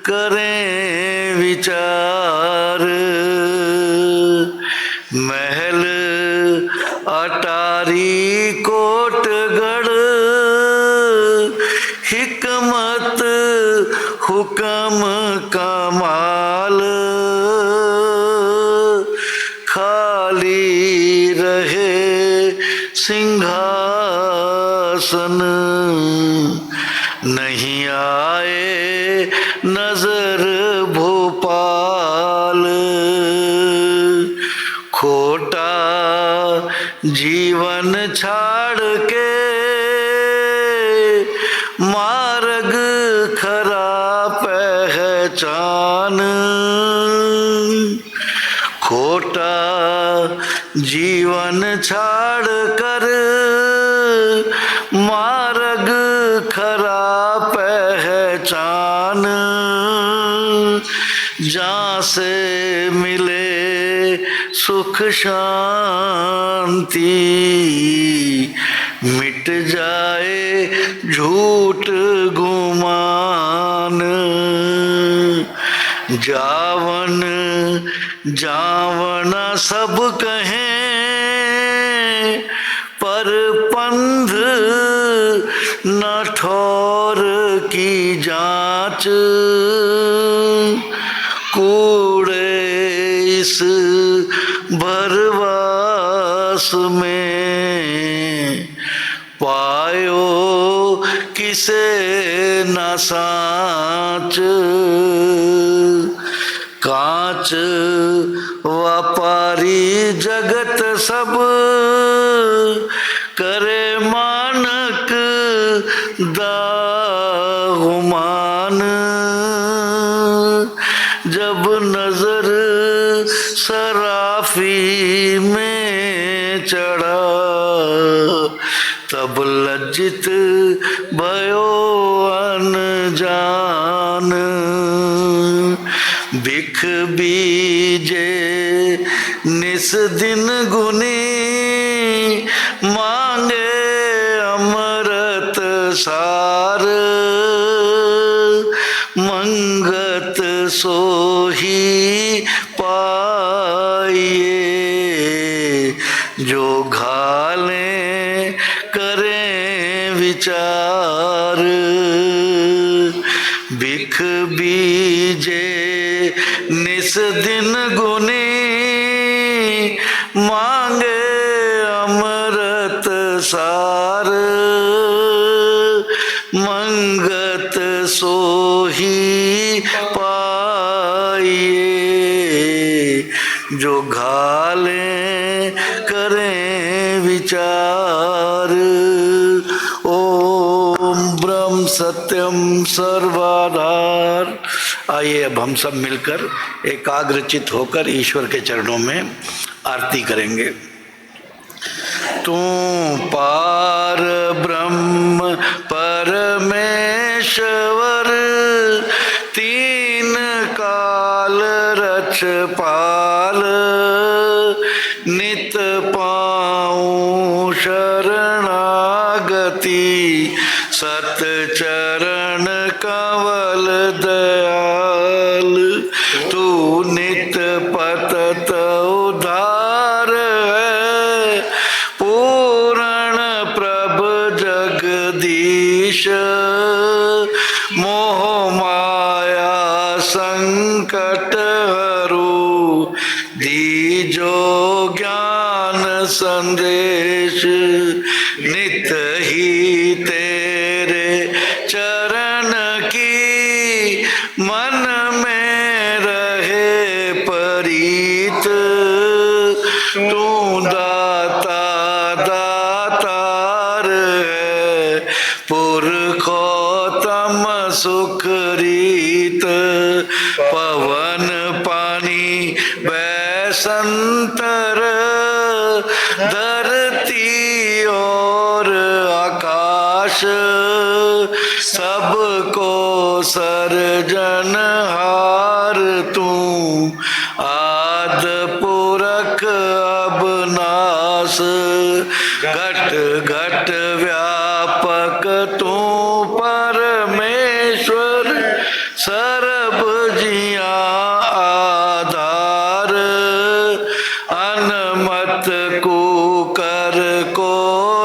करें विचार। महल अटारी कोटगढ़, हिकमत हुकम कमाल। खाली रहे सिंहासन, नहीं आए नजर भोपाल। खोटा जीवन छाड़ के, मार्ग खरा पहचान। खोटा जीवन छाड़ कर, मार्ग खरा पहचान। जहाँ से मिले सुख शांति, मिट जाए झूठ गुमान। जावन जावना सब कहें, पर पंध न ठौर की जांच। कूड़े इस भरवास में, पायो किसे न साच। कांच व्यापारी जगत सब, करे मानक दाहुमान। जब नजर सराफी में चढ़ा, तब लज्जित भयो अनजान। भिख बीजे निस दिन गुनी, मांगे अमृत सार। मंगत सोही पाइए, जो घालें करें विचार। भिख बीजे निस दिन गुनी, मांगे अमृत सार। जो घाले करें विचार। ओम ब्रह्म सत्यम सर्वाधार। आइए अब हम सब मिलकर एकाग्रचित होकर ईश्वर के चरणों में आरती करेंगे। तू पार ब्रह्म परमेश्वर, तीन काल रछपाल, नित पाऊं शरणागति, सत चरण कवल दयाल। तू नित पतत उद्धार है, पूर्ण प्रभ जगदीश, मोह माया संकट हरू, दीजो ज्ञान संदेश। नित ही तेरे चरण की मन में रहे परीत, तू दाता दातार है, पुरखोत्तम सुख रीत। पवन पानी बैसंतर, धरती और आकाश, सबको सर्जनहार तू। आद पुरख अबनाश, घट घट व्यापक तू परमेश्वर, सर्ब जिया आधार। अनमत कुकर को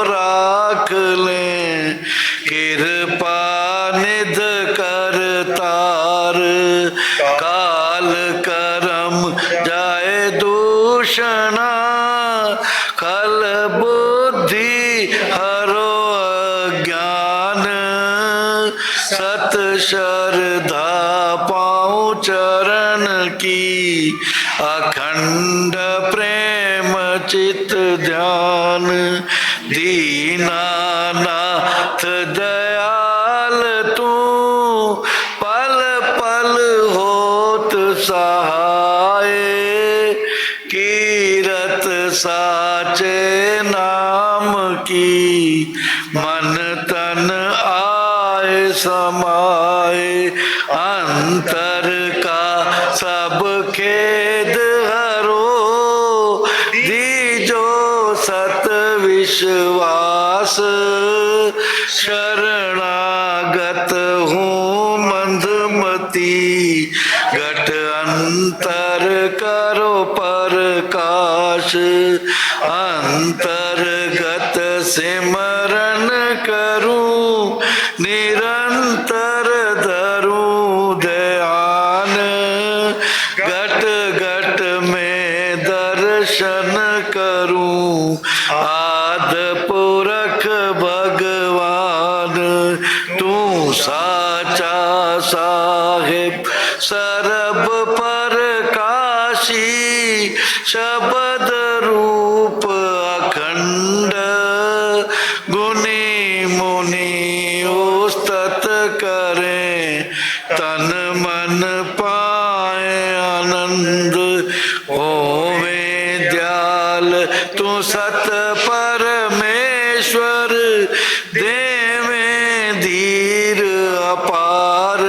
राख लें, कृपा निध कर तार। काल करम जाए दूषणा, खल बुद्धि हरो अज्ञान। सत श्रद्धा पाऊं चरण की, अखंड प्रेम चित ध्यान। दीनानाथ दयाल तू, पल पल होत सहाय। कीरत साचे नाम की, मन तन आए समाए। अंतर का सब खेद हरो, दीजो सत विश्वास। शरणागत हूँ मंदमती, घट अंतर करो प्रकाश। अंतर्गत सिमरन करूं, निरंतर धरूं ध्यान। घट घट में दर्शन करूं, आद पुरख भगवान। तू साचा साहिब सरब प्रकाशी, शब्द रूप अखंड। गुनी मुनि उस्तत करें, तन मन पाए आनंद। होवे दयाल तू सत परमेश्वर, देवे धीर अपार।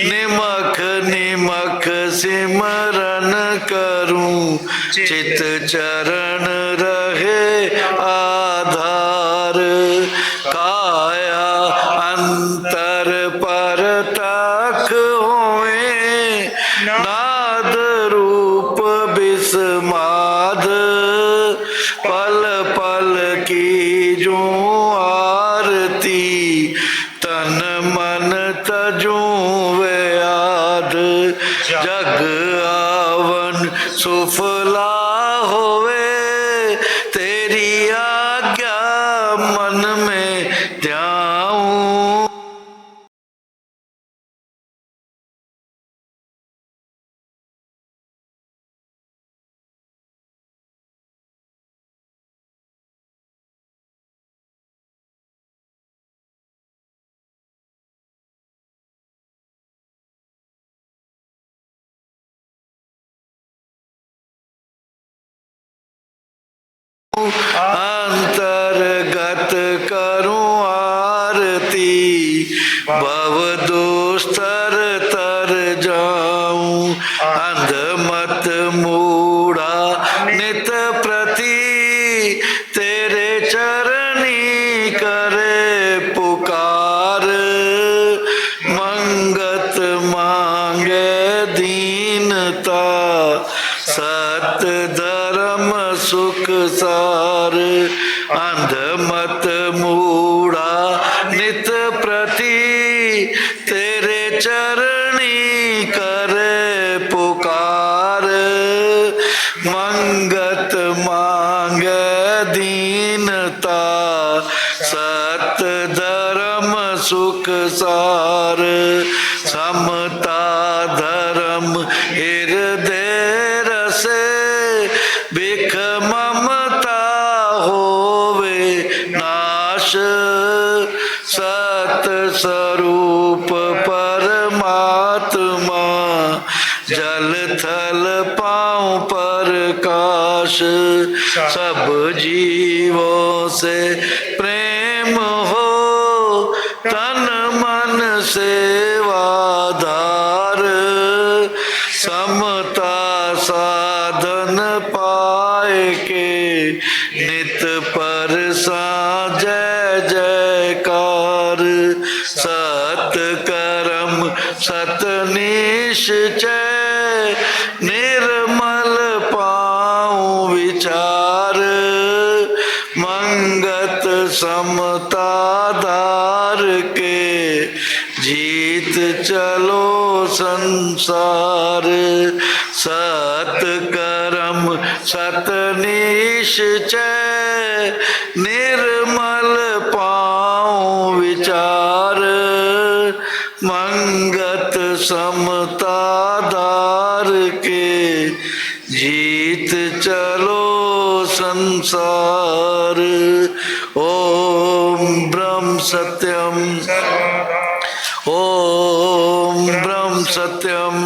निमख निमख सिमरन करूं, चित चरण रहे आधार। काया अंतर पर तक होए, नाद रूप बिस्माद। पल पल की जो आरती, तन मन तजूं वे याद। जग आवन सुफला होवे, तेरी आज्ञा मन में ध्याऊं। अंध मत मूढ़ा नित प्रति तेरे चरणी करे पुकार मंगत मांगे दीनता सत धर्म सुख सार अंध मत मूढ़ा नित प्रति तेरे चरणी करे पुकार मंगत मांगे दीनता सत धर्म सुख सार समता धर्म हृदय रसे बिख ममता होवे नाश सत स्वरूप परमात्मा जल थल पाँव प्रकाश सब जीवों से प्रेम हो तन मन सेवाधार समता साधन पाए के नित पर जय जयकार सत कर्म सत निश्चय निर्मल पाऊं विचार मंगत समता धार के जीत चलो संसार सत कर्म सत निश्चय निर्मल पाऊं विचार मंगत समता धार के जीत चलो संसार ओम ब्रह्म सत्यम ओम ब्रह्म सत्यम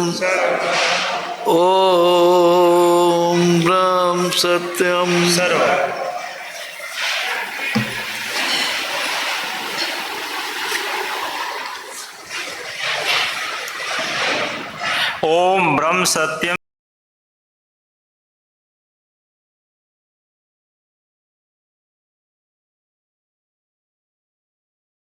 ओम ब्रह्म सत्यम ओम ब्रह्म सत्यम